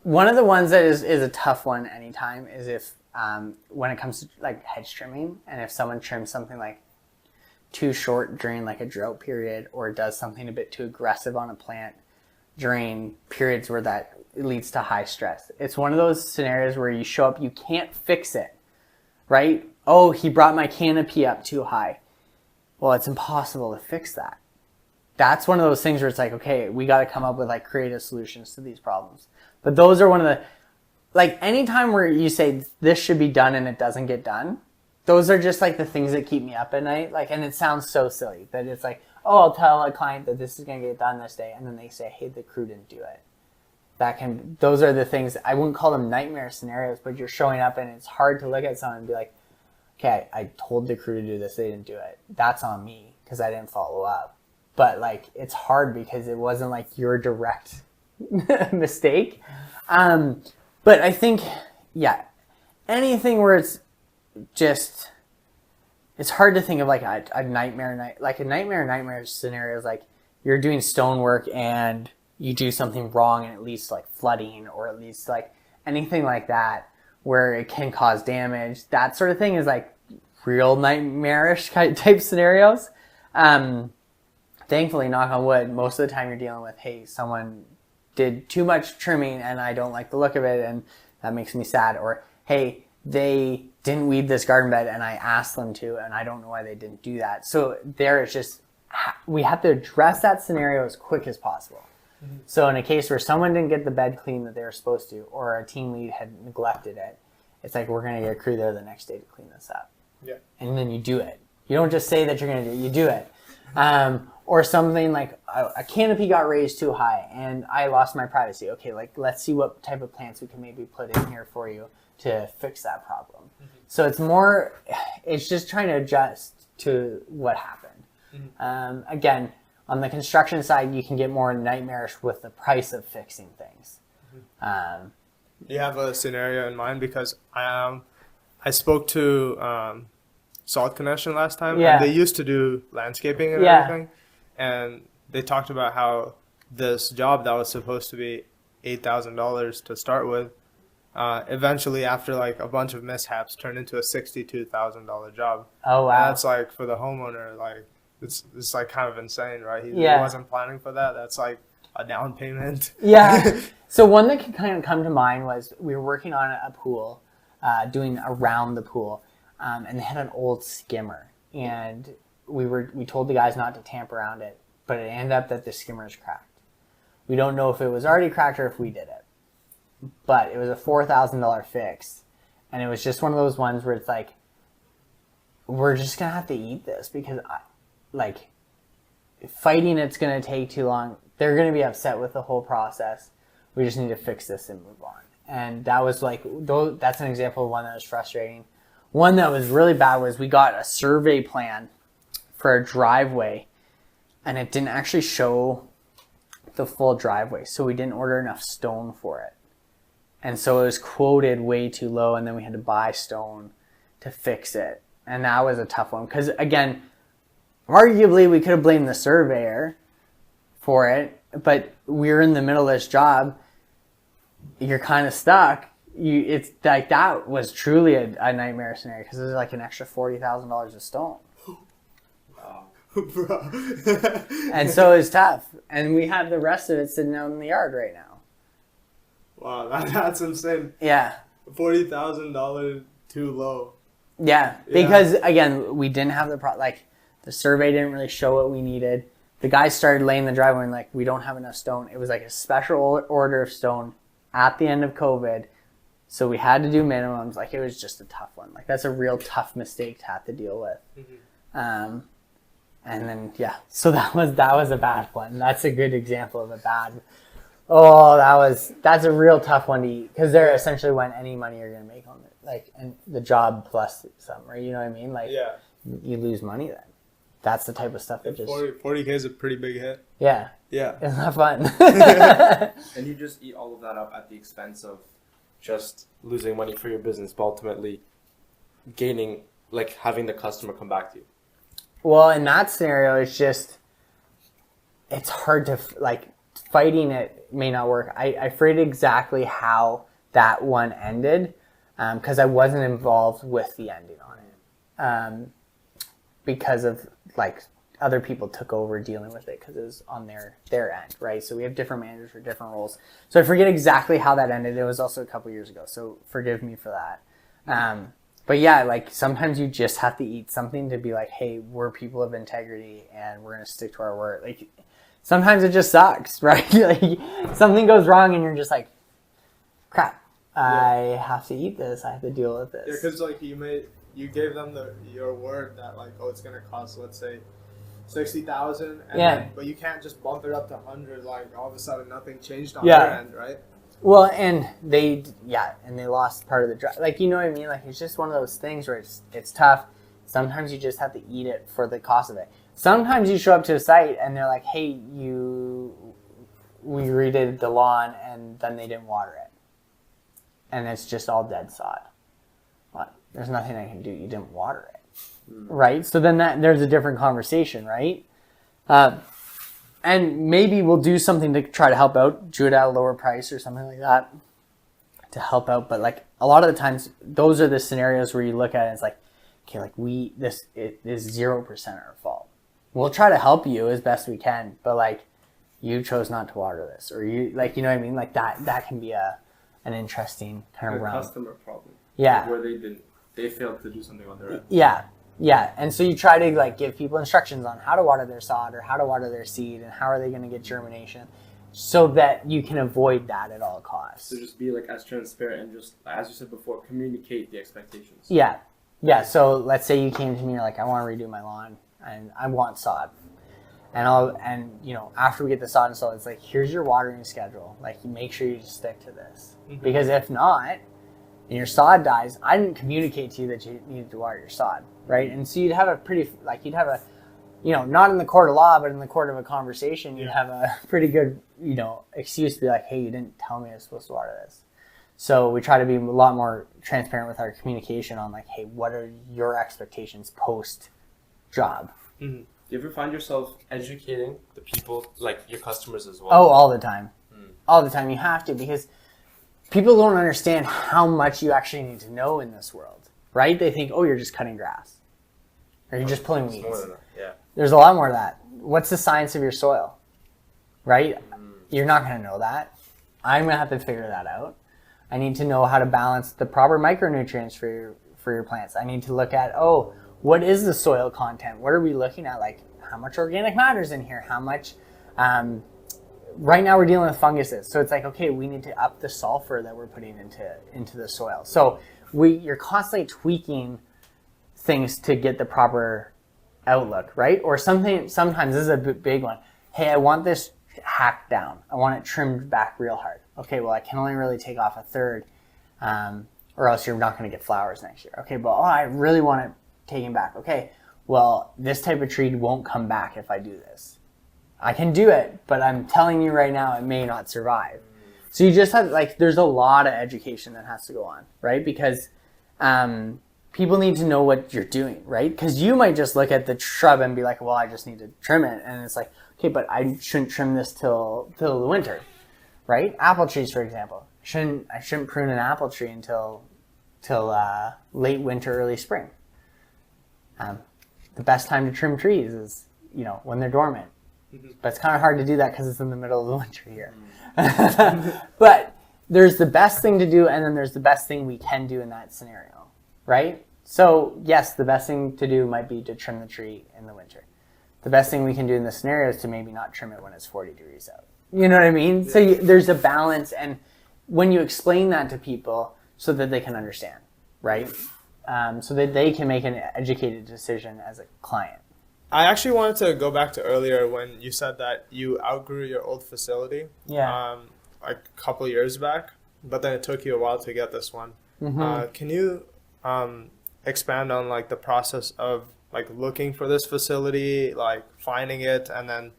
One of the ones that is a tough one anytime is if when it comes to like hedge trimming, and if someone trims something like too short during like a drought period, or does something a bit too aggressive on a plant during periods where that leads to high stress. It's one of those scenarios where you show up, you can't fix it, right? Oh, he brought my canopy up too high. Well, it's impossible to fix that. That's one of those things where it's like, okay, we got to come up with like creative solutions to these problems. But those are one of the, like, anytime where you say this should be done and it doesn't get done, those are just like the things that keep me up at night. Like, and it sounds so silly, but it's like, oh, I'll tell a client that this is going to get done this day, and then they say, hey, the crew didn't do it. Those are the things, I wouldn't call them nightmare scenarios, but you're showing up and it's hard to look at someone and be like, okay, I told the crew to do this, they didn't do it. That's on me because I didn't follow up. But like, it's hard because it wasn't like your direct mistake. But I think, yeah, anything where it's just, it's hard to think of like a nightmare scenario is like you're doing stonework and you do something wrong and it leads to like flooding, or at least like anything like that where it can cause damage. That sort of thing is like real nightmarish type scenarios. Thankfully, knock on wood, most of the time you're dealing with, hey, someone did too much trimming and I don't like the look of it and that makes me sad. Or, hey, they didn't weed this garden bed and I asked them to and I don't know why they didn't do that. So there it's just, we have to address that scenario as quick as possible. Mm-hmm. So in a case where someone didn't get the bed clean that they were supposed to, or a team lead had neglected it, it's like, we're going to get a crew there the next day to clean this up. Yeah. And then you do it. You don't just say that you're going to do it, you do it. Or something like a canopy got raised too high and I lost my privacy. Okay, like let's see what type of plants we can maybe put in here for you to fix that problem. Mm-hmm. So it's just trying to adjust to what happened. Mm-hmm. Again, on the construction side, you can get more nightmarish with the price of fixing things. Mm-hmm. You have a scenario in mind? Because I spoke to Salt Connection last time, yeah. And they used to do landscaping and yeah. everything, and they talked about how this job that was supposed to be $8,000 to start with, eventually after like a bunch of mishaps turned into a $62,000 job. Oh wow! And that's like for the homeowner, like it's like kind of insane, right? He wasn't planning for that. That's like a down payment. Yeah. So one that could kind of come to mind was we were working on a pool, doing around the pool. And they had an old skimmer, and we told the guys not to tamp around it, but it ended up that the skimmer is cracked. We don't know if it was already cracked or if we did it, but it was a $4,000 fix, and it was just one of those ones where it's like, we're just gonna have to eat this because fighting it's gonna take too long. They're gonna be upset with the whole process. We just need to fix this and move on. And that was like, that's an example of one that was frustrating. One that was really bad was we got a survey plan for a driveway and it didn't actually show the full driveway. So we didn't order enough stone for it. And so it was quoted way too low, and then we had to buy stone to fix it. And that was a tough one because, again, arguably we could have blamed the surveyor for it, but we were in the middle of this job. You're kind of stuck. It's like that was truly a nightmare scenario because it was like an extra $40,000 of stone. Wow. Bro. And so it's tough. And we have the rest of it sitting out in the yard right now. Wow, that's insane. Yeah. $40,000 too low. Yeah, because again, we didn't have the survey didn't really show what we needed. The guys started laying the driveway and like, we don't have enough stone. It was like a special order of stone at the end of COVID. So we had to do minimums. Like, it was just a tough one. Like, that's a real tough mistake to have to deal with. Mm-hmm. And then, so that was a bad one. That's a good example of a bad. Oh, that's a real tough one to eat because they're essentially when any money you're going to make on it. Like, and the job plus some, right? You know what I mean? Like, you lose money then. That's the type of stuff that just... 40K is a pretty big hit. Yeah. Yeah. It's not fun. And you just eat all of that up at the expense of just losing money for your business, but ultimately gaining, like, having the customer come back to you. Well, in that scenario, it's hard to, like, fighting it may not work. I forget exactly how that one ended because I wasn't involved with the ending on it because of, like, other people took over dealing with it because it was on their end, right? So we have different managers for different roles. So I forget exactly how that ended. It was also a couple years ago, so forgive me for that. But yeah, like sometimes you just have to eat something to be like, hey, we're people of integrity and we're going to stick to our word. Like sometimes it just sucks, right? Like something goes wrong and you're just like, crap, I have to eat this. I have to deal with this. Yeah, because like you gave them your word that like, oh, it's going to cost, let's say, 60,000, but you can't just bump it up to 100. Like all of a sudden, nothing changed on their end, right? Well, and they lost part of the drive. Like, you know what I mean? Like, it's just one of those things where it's tough. Sometimes you just have to eat it for the cost of it. Sometimes you show up to a site and they're like, hey, we redid the lawn and then they didn't water it. And it's just all dead sod. Well, there's nothing I can do. You didn't water it. Right? So then there's a different conversation, right? And maybe we'll do something to try to help out, do it at a lower price or something like that to help out. But like a lot of the times, those are the scenarios where you look at it and it's like, okay, like it is 0% our fault. We'll try to help you as best we can, but like you chose not to water this, or you like, you know what I mean? Like that can be an interesting kind of realm. Customer problem. Yeah. Where they failed to do something on their end. Yeah, and so you try to like give people instructions on how to water their sod or how to water their seed and how are they going to get germination so that you can avoid that at all costs. So just be like as transparent and just, as you said before, communicate the expectations. Yeah, so let's say you came to me and you're like, I want to redo my lawn and I want sod. And you know, after we get the sod installed, it's like, here's your watering schedule. Like, make sure you just stick to this. Mm-hmm. Because if not, and your sod dies, I didn't communicate to you that you needed to water your sod, right? And so you'd have not in the court of law, but in the court of a conversation, you'd have a pretty good, excuse to be like, hey, you didn't tell me I was supposed to water this. So we try to be a lot more transparent with our communication on like, hey, what are your expectations post-job? Mm-hmm. Do you ever find yourself educating the people, like your customers as well? Oh, all the time. All the time. You have to, because people don't understand how much you actually need to know in this world, right? They think, oh, you're just cutting grass. Or you're just pulling weeds. More than that. Yeah. There's a lot more of that. What's the science of your soil, right? You're not going to know that. I'm going to have to figure that out. I need to know how to balance the proper micronutrients for your plants. I need to look at, what is the soil content? What are we looking at? Like, how much organic matter is in here? How much... right now we're dealing with funguses. So it's like, okay, we need to up the sulfur that we're putting into the soil. So you're constantly tweaking things to get the proper outlook, right? Or sometimes this is a big one. Hey, I want this hacked down. I want it trimmed back real hard. Okay, well, I can only really take off a third, or else you're not going to get flowers next year. Okay, but I really want it taken back. Okay, well, this type of tree won't come back if I do this. I can do it, but I'm telling you right now, it may not survive. So you just have, like, there's a lot of education that has to go on, right? Because people need to know what you're doing, right? Because you might just look at the shrub and be like, well, I just need to trim it. And it's like, okay, but I shouldn't trim this till the winter, right? Apple trees, for example. I shouldn't prune an apple tree until late winter, early spring. The best time to trim trees is, when they're dormant. But it's kind of hard to do that because it's in the middle of the winter here. But there's the best thing to do, and then there's the best thing we can do in that scenario, right? So yes, the best thing to do might be to trim the tree in the winter. The best thing we can do in this scenario is to maybe not trim it when it's 40 degrees out. You know what I mean? Yeah. So there's a balance, and when you explain that to people so that they can understand, right? So that they can make an educated decision as a client. I actually wanted to go back to earlier when you said that you outgrew your old facility. Yeah. Like a couple years back, but then it took you a while to get this one. Mm-hmm. Can you expand on like the process of like looking for this facility, like finding it, and then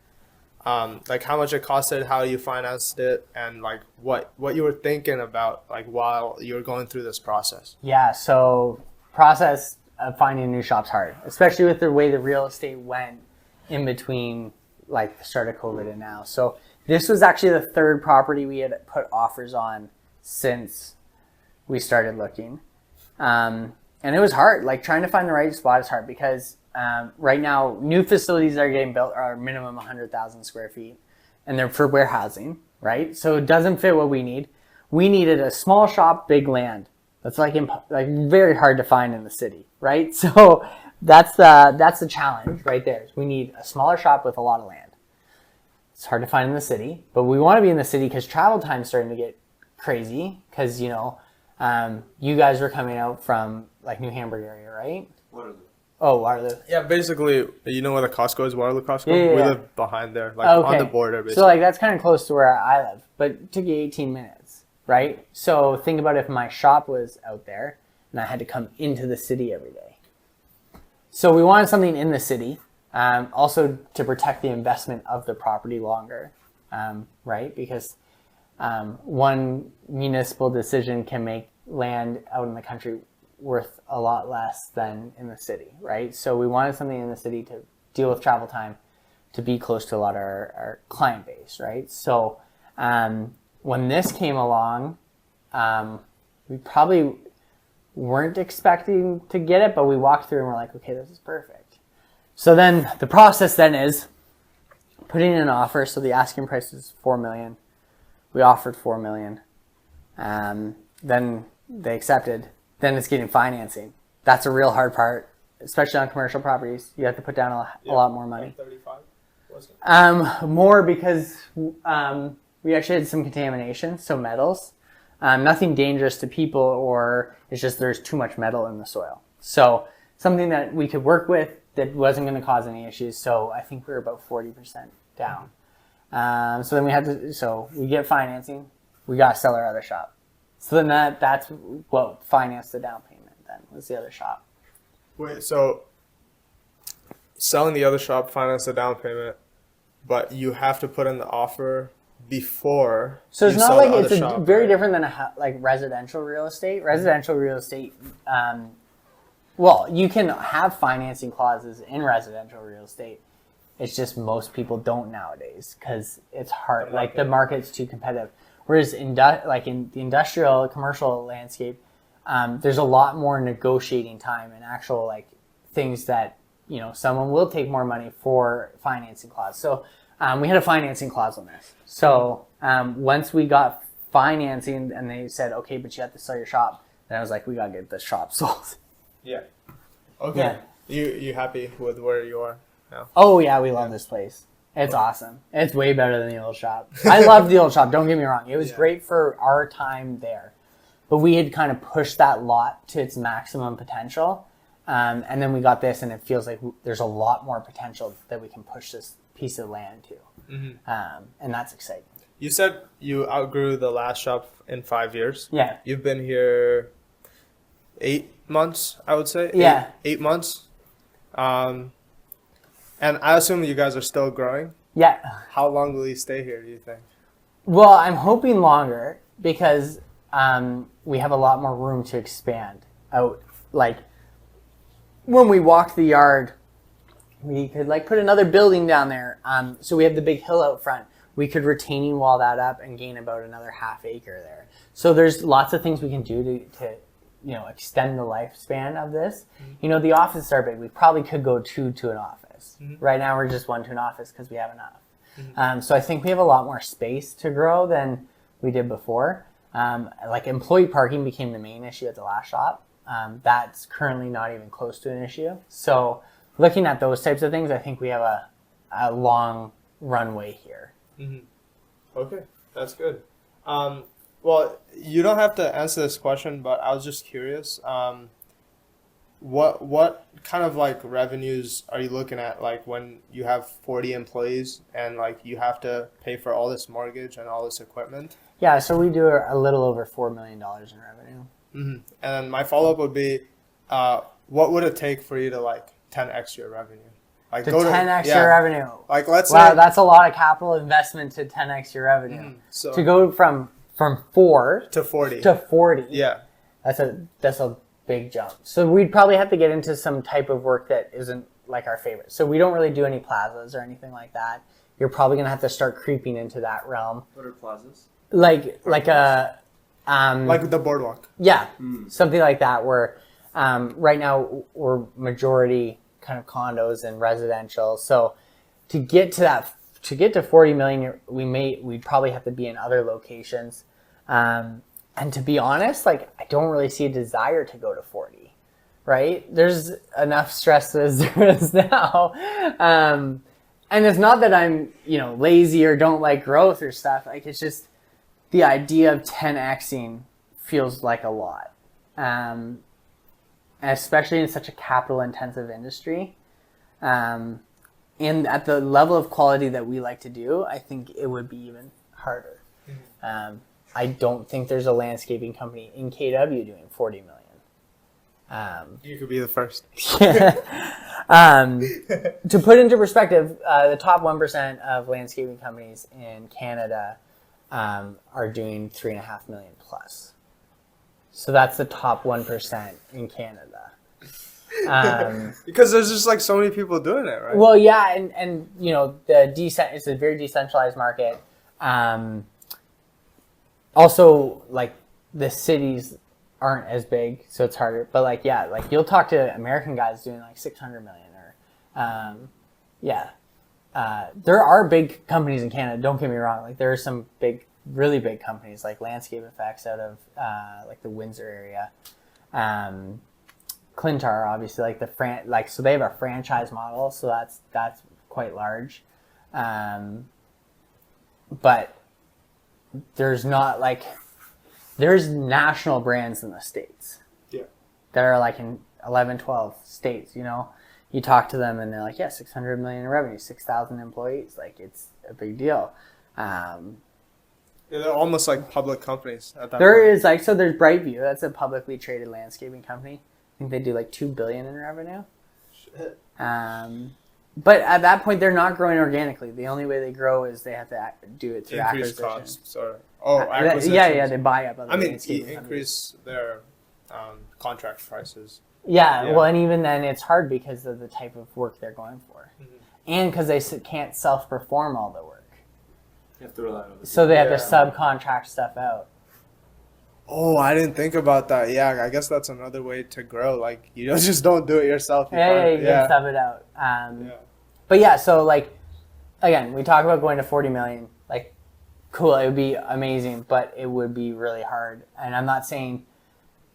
like how much it costed, how you financed it, and like what you were thinking about like while you were going through this process? Yeah. So process of finding a new shop's hard, especially with the way the real estate went in between like the start of COVID and now. So this was actually the third property we had put offers on since we started looking. And it was hard, like trying to find the right spot is hard because right now new facilities that are getting built are minimum 100,000 square feet and they're for warehousing, right? So it doesn't fit what we need. We needed a small shop, big land. That's like very hard to find in the city, right? So that's the challenge right there. We need a smaller shop with a lot of land. It's hard to find in the city, but we want to be in the city because travel time is starting to get crazy because, you guys were coming out from like New Hamburg area, right? Waterloo. Oh, Waterloo. Yeah, basically, you know where the Costco is, Waterloo Costco? Yeah. We live behind there, like on the border, basically. So like that's kind of close to where I live, but it took you 18 minutes, right? So think about if my shop was out there and I had to come into the city every day. So we wanted something in the city, also to protect the investment of the property longer, right? Because one municipal decision can make land out in the country worth a lot less than in the city, right? So we wanted something in the city to deal with travel time, to be close to a lot of our client base, right? So when this came along, we probably weren't expecting to get it, but we walked through and we're like, okay, this is perfect. So then the process then is putting in an offer. So the asking price is $4 million. We offered $4 million. Then they accepted. Then it's getting financing. That's a real hard part, especially on commercial properties. You have to put down a lot more money. 35 was it? More because we actually had some contamination, so metals. Nothing dangerous to people, or it's just there's too much metal in the soil. So something that we could work with that wasn't going to cause any issues. So I think we were about 40% down. So then we get financing. We got to sell our other shop. So then that's what financed the down payment then, was the other shop. Wait, so selling the other shop financed the down payment, but you have to put in the offer before. So it's you not sell like the it's other shop, very right? different than like residential real estate. Residential real estate, well, you can have financing clauses in residential real estate. It's just most people don't nowadays because it's hard. Like the market's too competitive. Whereas in the industrial, commercial landscape, there's a lot more negotiating time and actual like things that, someone will take more money for financing clause. So we had a financing clause on this. So once we got financing and they said, okay, but you have to sell your shop, then I was like, we got to get this shop sold. Yeah. Okay. Yeah. You happy with where you are now? Oh yeah, we love this place. It's awesome. It's way better than the old shop. I loved the old shop, don't get me wrong. It was great for our time there. But we had kind of pushed that lot to its maximum potential. And then we got this, and it feels like there's a lot more potential that we can push this piece of land to. Mm-hmm. And that's exciting. You said you outgrew the last shop in 5 years. Yeah. You've been here 8 months, I would say. Yeah. 8 months. And I assume you guys are still growing. Yeah. How long will you stay here, do you think? Well, I'm hoping longer because we have a lot more room to expand out. Like when we walk the yard, we could like put another building down there. So we have the big hill out front. We could retaining wall that up and gain about another half acre there. So there's lots of things we can do to extend the lifespan of this. Mm-hmm. The offices are big. We probably could go two to an office. Mm-hmm. Right now we're just one to an office because we have enough. Mm-hmm. So I think we have a lot more space to grow than we did before. Like employee parking became the main issue at the last shop. That's currently not even close to an issue. So looking at those types of things, I think we have a long runway here. Mm-hmm. Okay, that's good. Well, you don't have to answer this question, but I was just curious. What kind of like revenues are you looking at, like when you have 40 employees and like you have to pay for all this mortgage and all this equipment? Yeah, so we do a little over $4 million in revenue. Mm-hmm. And my follow-up would be, what would it take for you to like 10x your revenue? Like to 10x your revenue. Like let's say, say that's a lot of capital investment to 10x your revenue. Mm-hmm. So to go from 4 to 40. To 40. Yeah. That's a big jump. So we'd probably have to get into some type of work that isn't like our favorite. So we don't really do any plazas or anything like that. You're probably going to have to start creeping into that realm. What are plazas? Like the boardwalk. Yeah. Something like that where right now we're majority kind of condos and residential. So to get to 40 million, we'd probably have to be in other locations. And to be honest, like I don't really see a desire to go to 40, right? There's enough stress as there is now. And it's not that I'm, lazy or don't like growth or stuff. Like it's just the idea of 10xing feels like a lot. And especially in such a capital intensive industry. And at the level of quality that we like to do, I think it would be even harder. Mm-hmm. I don't think there's a landscaping company in KW doing 40 million. You could be the first. To put into perspective, the top 1% of landscaping companies in Canada are doing 3.5 million plus. So that's the top 1% in Canada. Because there's just like so many people doing it, right? Well, yeah, and it's a very decentralized market. Also, like the cities aren't as big, so it's harder. But like you'll talk to American guys doing like 600 million there are big companies in Canada. Don't get me wrong. Like there are some really big companies like Landscape Effects out of like the Windsor area. Clintar, obviously, like so they have a franchise model, so that's quite large. But there's national brands in the States. Yeah. That are like in 11, 12 states, You talk to them and they're like, yeah, 600 million in revenue, 6,000 employees. Like it's a big deal. Yeah, they're almost like public companies at that point. So there's Brightview. That's a publicly traded landscaping company. I think they do like $2 billion in revenue. Shit. But at that point, they're not growing organically. The only way they grow is they have to do it through increase acquisition. Costs. Acquisitions. Yeah, they buy up other landscaping increase their contract prices. Yeah, well, and even then, it's hard because of the type of work they're going for. Mm-hmm. And because they can't self-perform all the work. You have to rely on it. So they have to subcontract stuff out. Oh, I didn't think about that. Yeah, I guess that's another way to grow. Like, you just don't do it yourself. You can sub it out. But yeah, so like, again, we talk about going to 40 million. Like, cool, it would be amazing, but it would be really hard. And I'm not saying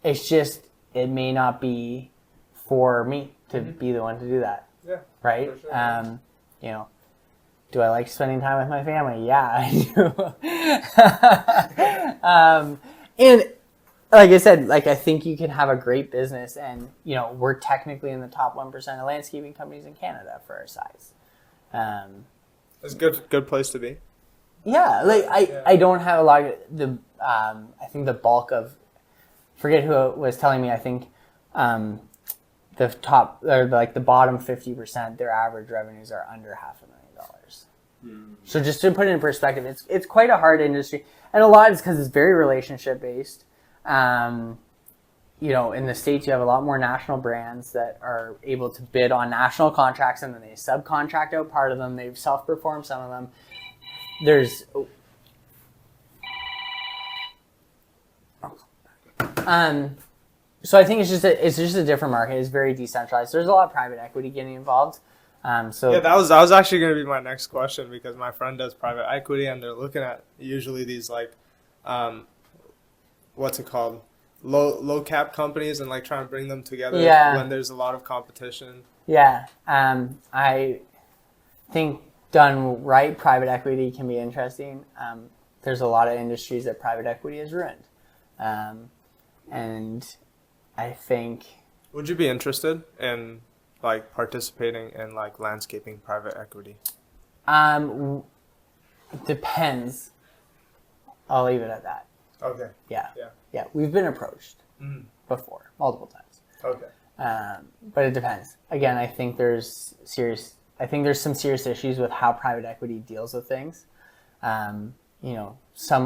it's just, it may not be for me to be the one to do that. Yeah. Right? For sure. Do I like spending time with my family? Yeah, I do. And like I said, like I think you can have a great business, and we're technically in the top 1% of landscaping companies in Canada for our size. It's a good place to be. Yeah, like I don't have a lot of the. I think the bulk of, forget who was telling me. I think the top or like the bottom 50%, their average revenues are under $500,000. So just to put it in perspective, it's quite a hard industry, and a lot is because it's very relationship based. In the States, you have a lot more national brands that are able to bid on national contracts, and then they subcontract out part of them. They self-perform some of them. So I think it's just a different market. It's very decentralized. There's a lot of private equity getting involved. That was actually going to be my next question, because my friend does private equity, and they're looking at usually these what's it called, low cap companies, and like trying to bring them together when there's a lot of competition. Yeah, I think done right, private equity can be interesting. There's a lot of industries that private equity has ruined, and I think. Would you be interested in like participating in like landscaping private equity? Depends. I'll leave it at that. Okay. Yeah. We've been approached before, multiple times. Okay. But it depends. Again, I think there's some serious issues with how private equity deals with things. Some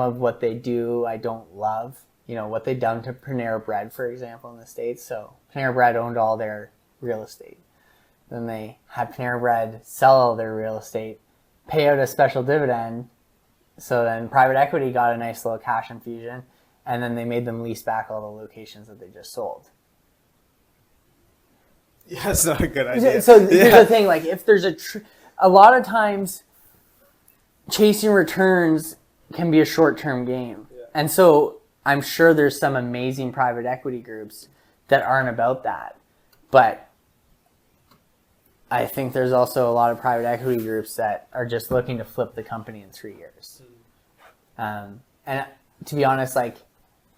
of what they do, I don't love. What they've done to Panera Bread, for example, in the States. So Panera Bread owned all their real estate. Then they had Panera Bread sell all their real estate, pay out a special dividend. So then private equity got a nice little cash infusion, and then they made them lease back all the locations that they just sold. Yeah, it's not a good idea. So here's the thing, like if there's a lot of times chasing returns can be a short-term game. Yeah. And so I'm sure there's some amazing private equity groups that aren't about that. But I think there's also a lot of private equity groups that are just looking to flip the company in 3 years. And to be honest, like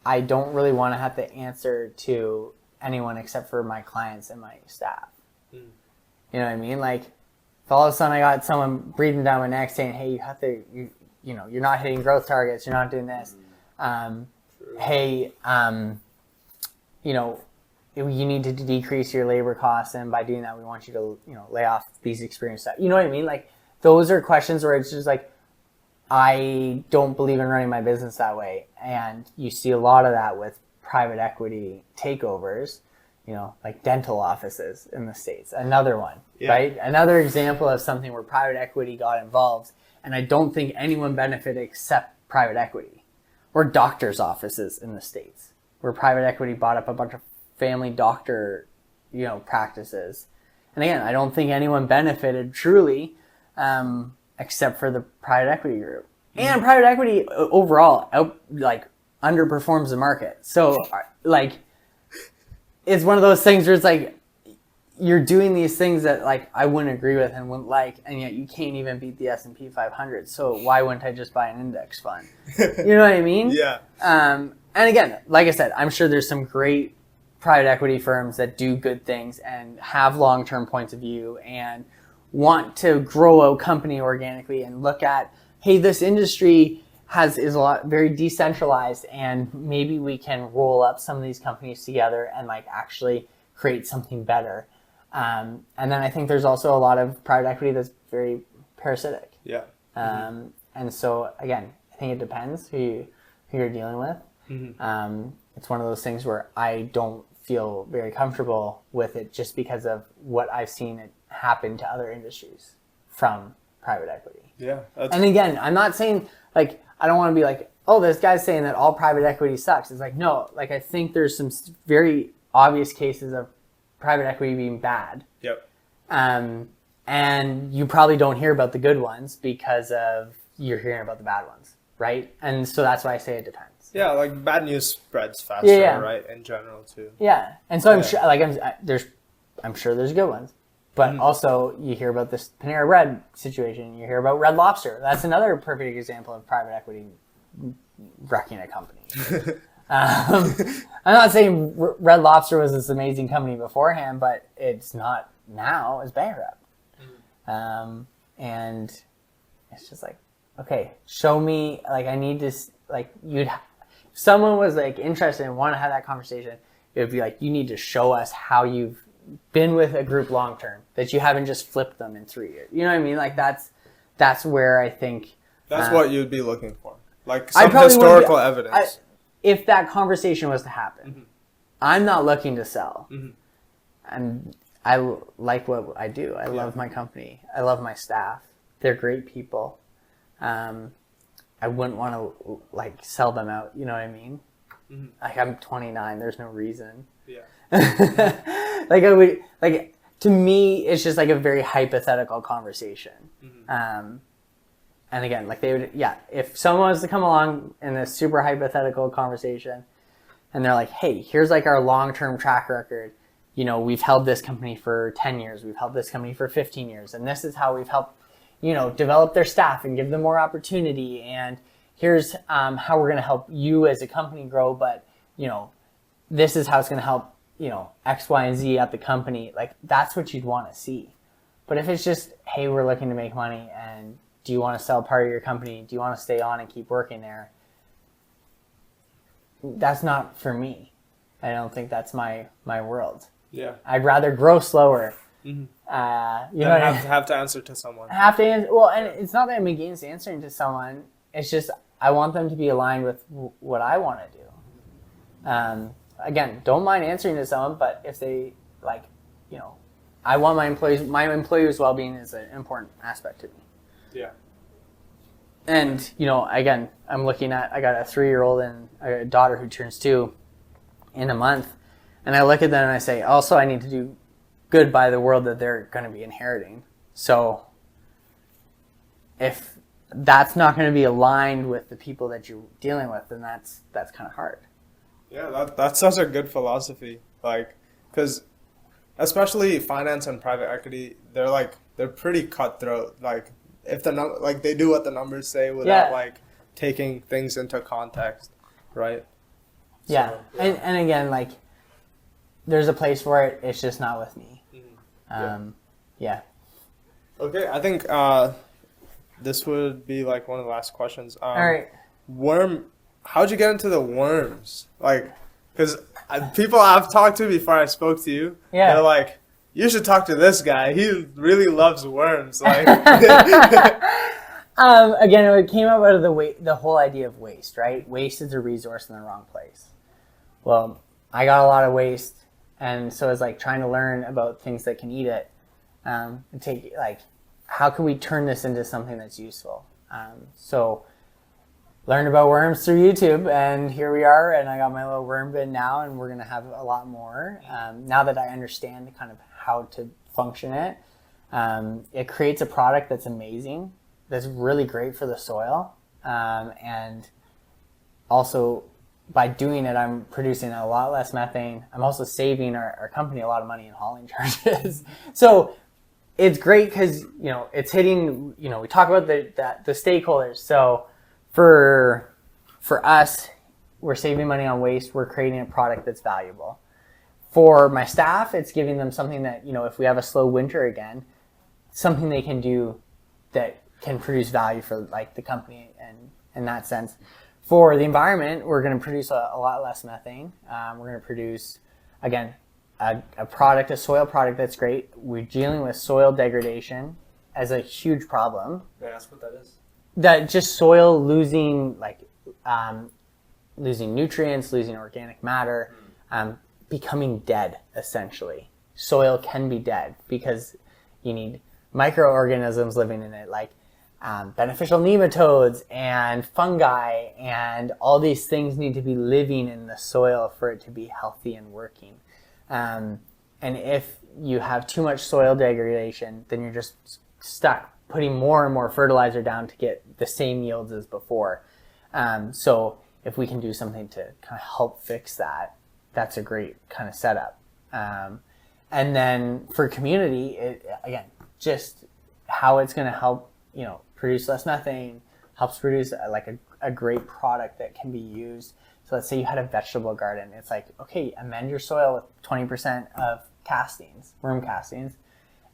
I don't really want to have to answer to anyone except for my clients and my staff. You know what I mean? Like if all of a sudden I got someone breathing down my neck saying, hey, you're not hitting growth targets, you're not doing this. Hey, you need to decrease your labor costs, and by doing that, we want you to, lay off these experienced staff. You know what I mean? Like those are questions where it's just like, I don't believe in running my business that way. And you see a lot of that with private equity takeovers, like dental offices in the States. Another one, right? Another example of something where private equity got involved. And I don't think anyone benefited except private equity. Or doctors' offices in the States, where private equity bought up a bunch of family doctor, practices. And again, I don't think anyone benefited truly, except for the private equity group. And private equity overall underperforms the market. So it's one of those things where it's like you're doing these things that like I wouldn't agree with and wouldn't like, and yet you can't even beat the S&P 500. So why wouldn't I just buy an index fund? You know what I mean? Yeah. And again, like I said, I'm sure there's some great private equity firms that do good things and have long-term points of view and want to grow a company organically and look at, hey, this industry is a lot very decentralized, and maybe we can roll up some of these companies together and like actually create something better. And then I think there's also a lot of private equity that's very parasitic. Yeah. And so again, I think it depends who you're dealing with. It's one of those things where I don't feel very comfortable with it just because of what I've seen it happen to other industries from private equity. Yeah. And again, I'm not saying like, I don't want to be like, oh, this guy's saying that all private equity sucks. It's like, no, like I think there's some very obvious cases of private equity being bad. Yep. And you probably don't hear about the good ones because of you're hearing about the bad ones, right? And so that's why I say it depends. Yeah, like bad news spreads faster, right? In general too. Yeah, and so I'm sure, like I'm sure there's good ones, but also you hear about this Panera Bread situation. You hear about Red Lobster. That's another perfect example of private equity wrecking a company. I'm not saying Red Lobster was this amazing company beforehand, but it's not now. It's bankrupt. And it's just like, okay, show me, like I need to, like if someone was like interested and want to have that conversation, it would be like, you need to show us how you've been with a group long term, that you haven't just flipped them in 3 years. You know what I mean? Like that's that's where I think That's what you'd be looking for. Like I some probably wouldn't historical evidence. if that conversation was to happen, Mm-hmm. I'm not looking to sell. Mm-hmm. And I like what I do. I love my company. I love my staff. They're great people. I wouldn't want to like sell them out. You know what I mean? Mm-hmm. Like I'm 29. There's no reason. Yeah. Like I would like to me, it's just like a very hypothetical conversation. Mm-hmm. And again, like they would, if someone was to come along in a super hypothetical conversation and they're like, hey, here's like our long-term track record. You know, we've held this company for 10 years. We've held this company for 15 years. And this is how we've helped, you know, develop their staff and give them more opportunity. And here's how we're going to help you as a company grow. But, you know, this is how it's going to help, you know, X, Y, and Z at the company. Like, that's what you'd want to see. But if it's just, hey, we're looking to make money and do you want to sell part of your company? Do you want to stay on and keep working there? That's not for me. I don't think that's my world. Yeah. I'd rather grow slower. Mm-hmm. You know, have to answer to someone. I have to answer. Well, and it's not that I'm against answering to someone. It's just I want them to be aligned with what I want to do. Again, don't mind answering to someone, but if they like, you know, I want my employees' well-being is an important aspect to me. Yeah. And, you know, again, I got a 3-year-old and a daughter who turns 2 in a month. And I look at them and I say, also, I need to do good by the world that they're going to be inheriting. So if that's not going to be aligned with the people that you're dealing with, then that's kind of hard. Yeah, that's such a good philosophy. Like, because especially finance and private equity, they're pretty cutthroat. Like, if they do what the numbers say without like taking things into context, right? Yeah, So, and again, like, there's a place for it. It's just not with me. Mm-hmm. Yeah. Okay, I think this would be like one of the last questions. All right. How'd you get into the worms? Like, because people I've talked to before I spoke to you, they're like, you should talk to this guy. He really loves worms. Like, again, it came out of the whole idea of waste, right? Waste is a resource in the wrong place. Well, I got a lot of waste, and so it's like trying to learn about things that can eat it. And take like, how can we turn this into something that's useful? So learned about worms through YouTube, and here we are. And I got my little worm bin now, and we're gonna have a lot more now that I understand kind of how to function it. It creates a product that's amazing, that's really great for the soil, and also by doing it, I'm producing a lot less methane. I'm also saving our company a lot of money in hauling charges. So it's great because, you know, it's hitting, you know, we talk about the stakeholders. So for us, we're saving money on waste. We're creating a product that's valuable. For my staff, it's giving them something that, you know, if we have a slow winter again, something they can do that can produce value for like the company and in that sense. For the environment, we're going to produce a lot less methane. We're going to produce, again, a soil product that's great. We're dealing with soil degradation as a huge problem. May I ask what that is? That just soil losing, like, losing nutrients, losing organic matter, becoming dead, essentially. Soil can be dead because you need microorganisms living in it, like beneficial nematodes and fungi, and all these things need to be living in the soil for it to be healthy and working. And if you have too much soil degradation, then you're just stuck putting more and more fertilizer down to get the same yields as before. So if we can do something to kind of help fix that, that's a great kind of setup. And then for community, again, just how it's going to help, you know, produce less methane, helps produce a great product that can be used. So let's say you had a vegetable garden. It's like, okay, amend your soil with 20% of worm castings,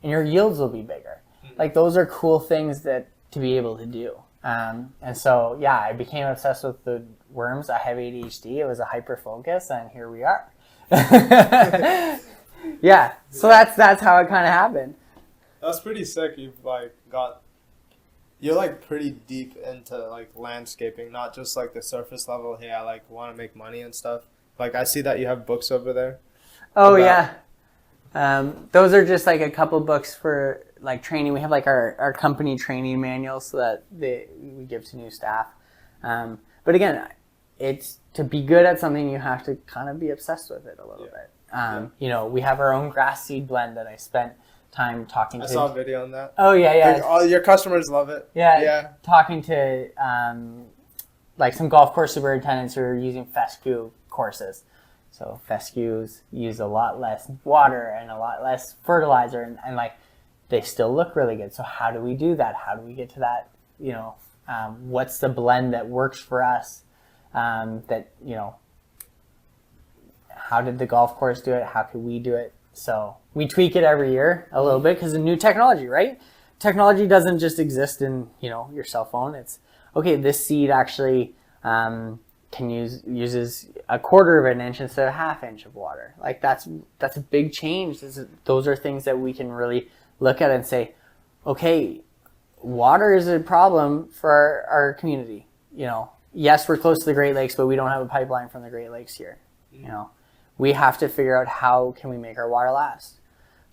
and your yields will be bigger. Like, those are cool things that to be able to do. And so, yeah, I became obsessed with the worms. I have ADHD. It was a hyper focus, and here we are. Yeah, so that's how it kind of happened. That's pretty sick. You've like got you're like pretty deep into like landscaping, not just like the surface level. Hey, I like want to make money and stuff. Like I see that you have books over there. Oh yeah. Those are just like a couple books for like training. We have like our company training manuals so that we give to new staff. But again, it's to be good at something, you have to kind of be obsessed with it a little bit. You know, we have our own grass seed blend that I spent time talking to. I saw a video on that. Oh yeah, yeah. Like, all your customers love it. Yeah. Talking to like some golf course superintendents who are using fescue courses. So fescues use a lot less water and a lot less fertilizer, and like they still look really good. So how do we do that? How do we get to that? You know, what's the blend that works for us? That, you know, how did the golf course do it? How could we do it? So we tweak it every year a little bit because of new technology, right? Technology doesn't just exist in, you know, your cell phone. It's okay. This seed actually uses a quarter of an inch instead of a half inch of water. Like that's a big change. Those are things that we can really look at and say, okay, water is a problem for our community. You know, yes, we're close to the Great Lakes, but we don't have a pipeline from the Great Lakes here. You know, we have to figure out how can we make our water last.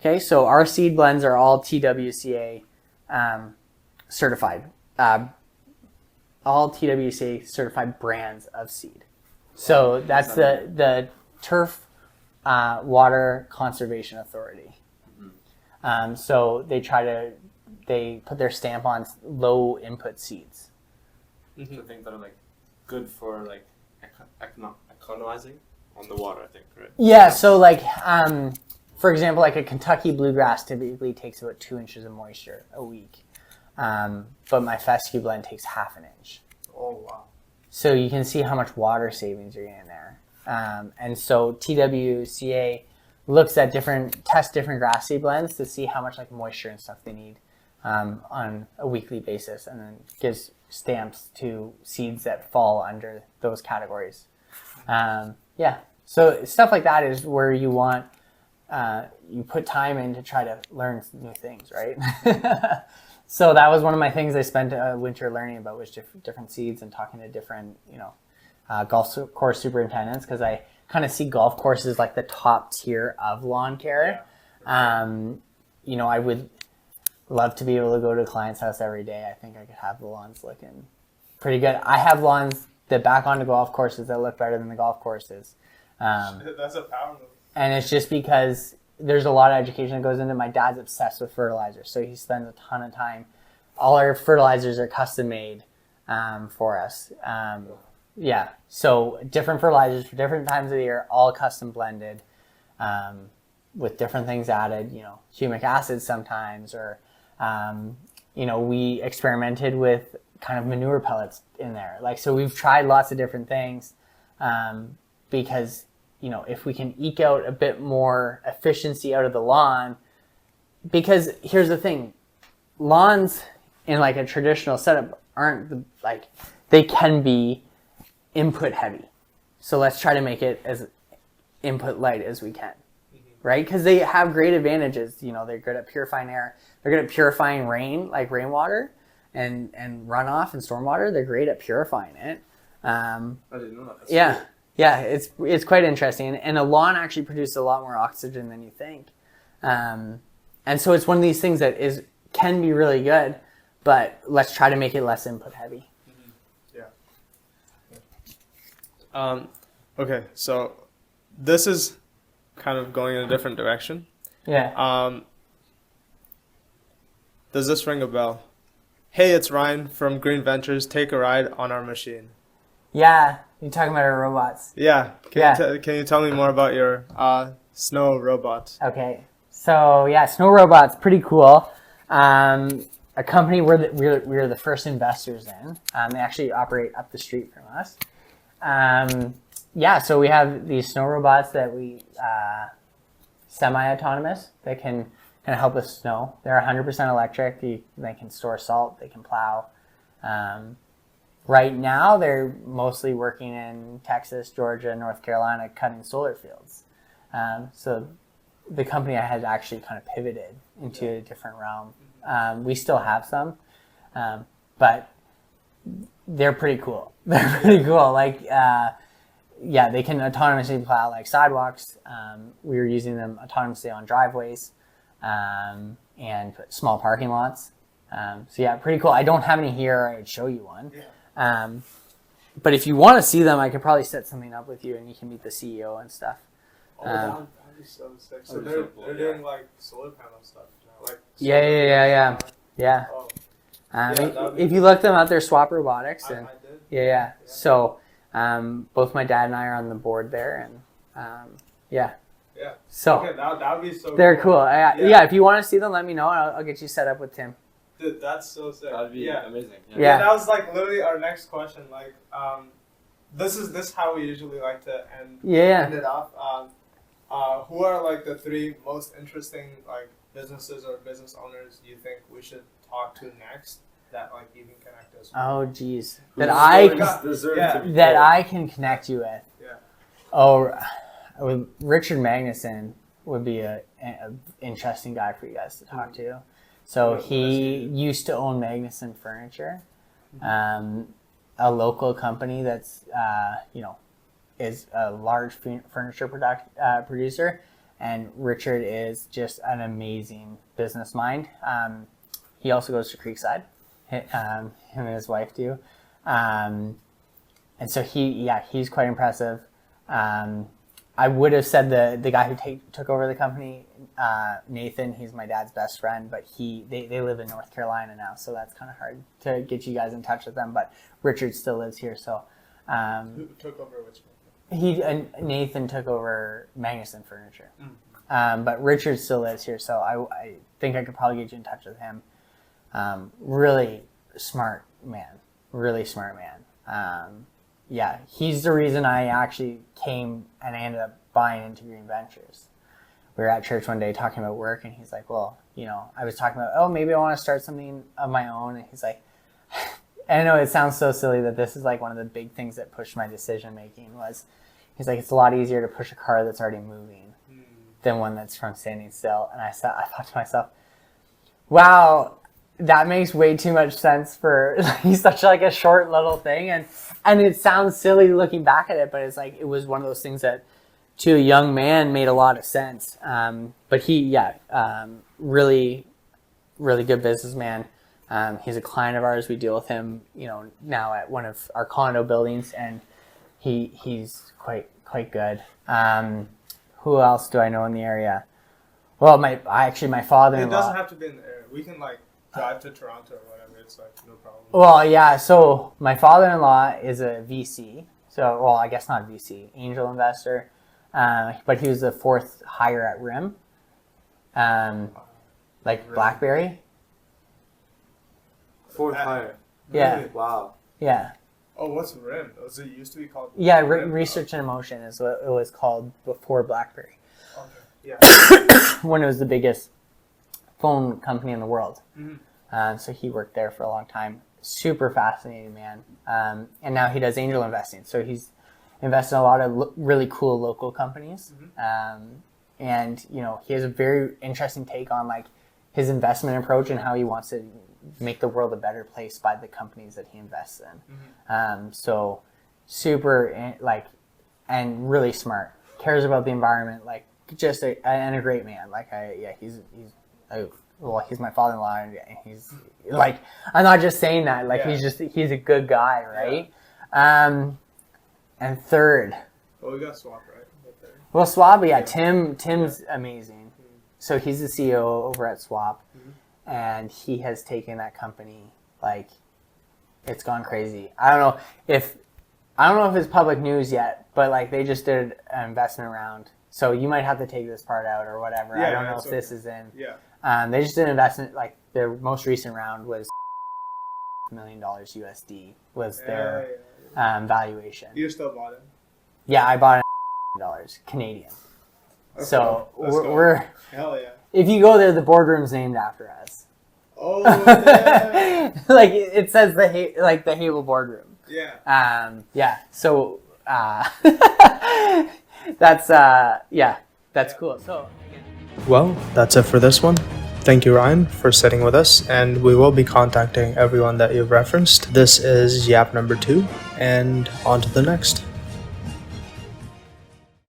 Okay, so our seed blends are all TWCA certified. All TWCA certified brands of seed. So that's the Turf Water Conservation Authority. So they put their stamp on low input seeds. So things that are like good for like economizing on the water, I think, right? Yeah, so like for example, like a Kentucky bluegrass typically takes about 2 inches of moisture a week. But my fescue blend takes half an inch. Oh, wow. So you can see how much water savings you're getting there. And so TWCA tests different grass seed blends to see how much like moisture and stuff they need on a weekly basis, and then gives stamps to seeds that fall under those categories. So stuff like that is where you want, you put time in to try to learn new things, right? So that was one of my things I spent a winter learning about, was different seeds and talking to different, you know, golf course superintendents, because I kind of see golf courses like the top tier of lawn care. You know, I would love to be able to go to a client's house every day. I think I could have the lawns looking pretty good. I have lawns that back onto golf courses that look better than the golf courses. That's a power move. And it's just because there's a lot of education that goes into it. My dad's obsessed with fertilizer, so he spends a ton of time. All our fertilizers are custom made for us. So different fertilizers for different times of the year, all custom blended with different things added, you know, humic acid sometimes, or, you know, we experimented with kind of manure pellets in there. Like, so we've tried lots of different things because, you know, if we can eke out a bit more efficiency out of the lawn, because here's the thing, lawns in like a traditional setup aren't they can be input heavy. So let's try to make it as input light as we can, right? Because they have great advantages. You know, they're good at purifying air. They're good at purifying rain, like rainwater and runoff and stormwater. They're great at purifying it. I didn't know that. That's Cool. Yeah, it's quite interesting. And a lawn actually produces a lot more oxygen than you think. And so it's one of these things that can be really good, but let's try to make it less input heavy. Okay, so this is kind of going in a different direction. Yeah. Does this ring a bell? Hey, it's Ryan from Green Ventures. Take a ride on our machine. Yeah, you're talking about our robots. Yeah. Can you tell me more about your snow robots? Okay. So yeah, snow robots, pretty cool. A company we're the first investors in. They actually operate up the street from us. So we have these snow robots that we semi-autonomous that can kind of help with snow. They're 100% electric. They can store salt. They can plow. Right now, they're mostly working in Texas, Georgia, North Carolina, cutting solar fields. So the company I had actually kind of pivoted into a different realm. We still have some, but they're pretty cool. They're pretty cool. Like, yeah, they can autonomously plow like sidewalks. We were using them autonomously on driveways and small parking lots. So yeah, pretty cool. I don't have any here. I would show you one. Yeah. But if you want to see them, I could probably set something up with you, and you can meet the CEO and stuff. Oh, that'd be so sick. So they're doing like solar panel stuff now, like yeah. Oh. If you look them up, they're Swap Robotics, and I did. Yeah. So both my dad and I are on the board there, and yeah. Yeah. So okay, that would be so. They're cool. Yeah. If you want to see them, let me know, and I'll get you set up with Tim. Dude, that's so sick. That'd be amazing. Yeah, that was like literally our next question. Like, this is how we usually like to end it off. Who are like the 3 most interesting like businesses or business owners you think we should talk to next that like you can connect us with? Oh, geez, that I can connect you with. Yeah. Oh, Richard Magnuson would be an interesting guy for you guys to talk to. So he used to own Magnuson Furniture, a local company that's is a large furniture producer, and Richard is just an amazing business mind. He also goes to Creekside, him and his wife do, and so he's quite impressive. I would have said the guy who took over the company, Nathan. He's my dad's best friend, but they live in North Carolina now, so that's kind of hard to get you guys in touch with them. But Richard still lives here, so. Who took over which company? Nathan took over Magnuson Furniture, but Richard still lives here, so I think I could probably get you in touch with him. Really smart man. Yeah, he's the reason I actually came and I ended up buying into Green Ventures. We were at church one day talking about work, and he's like, well, I was talking about, maybe I want to start something of my own. And he's like, I know it sounds so silly that this is like one of the big things that pushed my decision making was, he's like, it's a lot easier to push a car that's already moving than one that's from standing still. And I thought to myself, wow, that makes way too much sense for he's such like a short little thing, and it sounds silly looking back at it, but it's like it was one of those things that to a young man made a lot of sense. But he really good businessman. He's a client of ours. We deal with him now at one of our condo buildings, and he's quite good. Who else do I know in the area? Well, my father-in-law. It doesn't have to be in the area. We can like drive to Toronto or whatever. It's like no problem. Well, yeah. So my father-in-law is a VC. So, well, I guess not VC, angel investor. But he was the 4th hire at RIM. Like RIM. BlackBerry. 4th hire. Yeah. Really? Wow. Yeah. Oh, what's RIM? It used to be called. Yeah, Research and Emotion is what it was called before BlackBerry. Okay. Yeah. When it was the biggest phone company in the world. Mm-hmm. So he worked there for a long time. Super fascinating man. And now he does angel investing. So he's invested in a lot of really cool local companies. Mm-hmm. And he has a very interesting take on like his investment approach and how he wants to make the world a better place by the companies that he invests in. Mm-hmm. So super and really smart. Cares about the environment. Like just and a great man. Like he's my father-in-law, and he's like, I'm not just saying that, like he's a good guy, right? Yeah. And third. Well, we got Swap, right? Well, Swap, Tim's amazing. Mm-hmm. So he's the CEO over at Swap, and he has taken that company, like, it's gone crazy. I don't know if it's public news yet, but like they just did an investment round. So you might have to take this part out or whatever. I don't know if this is in. Yeah. They just did an investment, like their most recent round was $1 million USD was their valuation. You still bought it? Yeah, I bought it Canadian. Okay. So we're hell yeah. If you go there, the boardroom's named after us. Oh yeah. Like it says the Hebel boardroom. Yeah. Yeah. So that's cool. So well, that's it for this one. Thank you, Ryan, for sitting with us, and we will be contacting everyone that you've referenced. This is YAP number 2, and on to the next.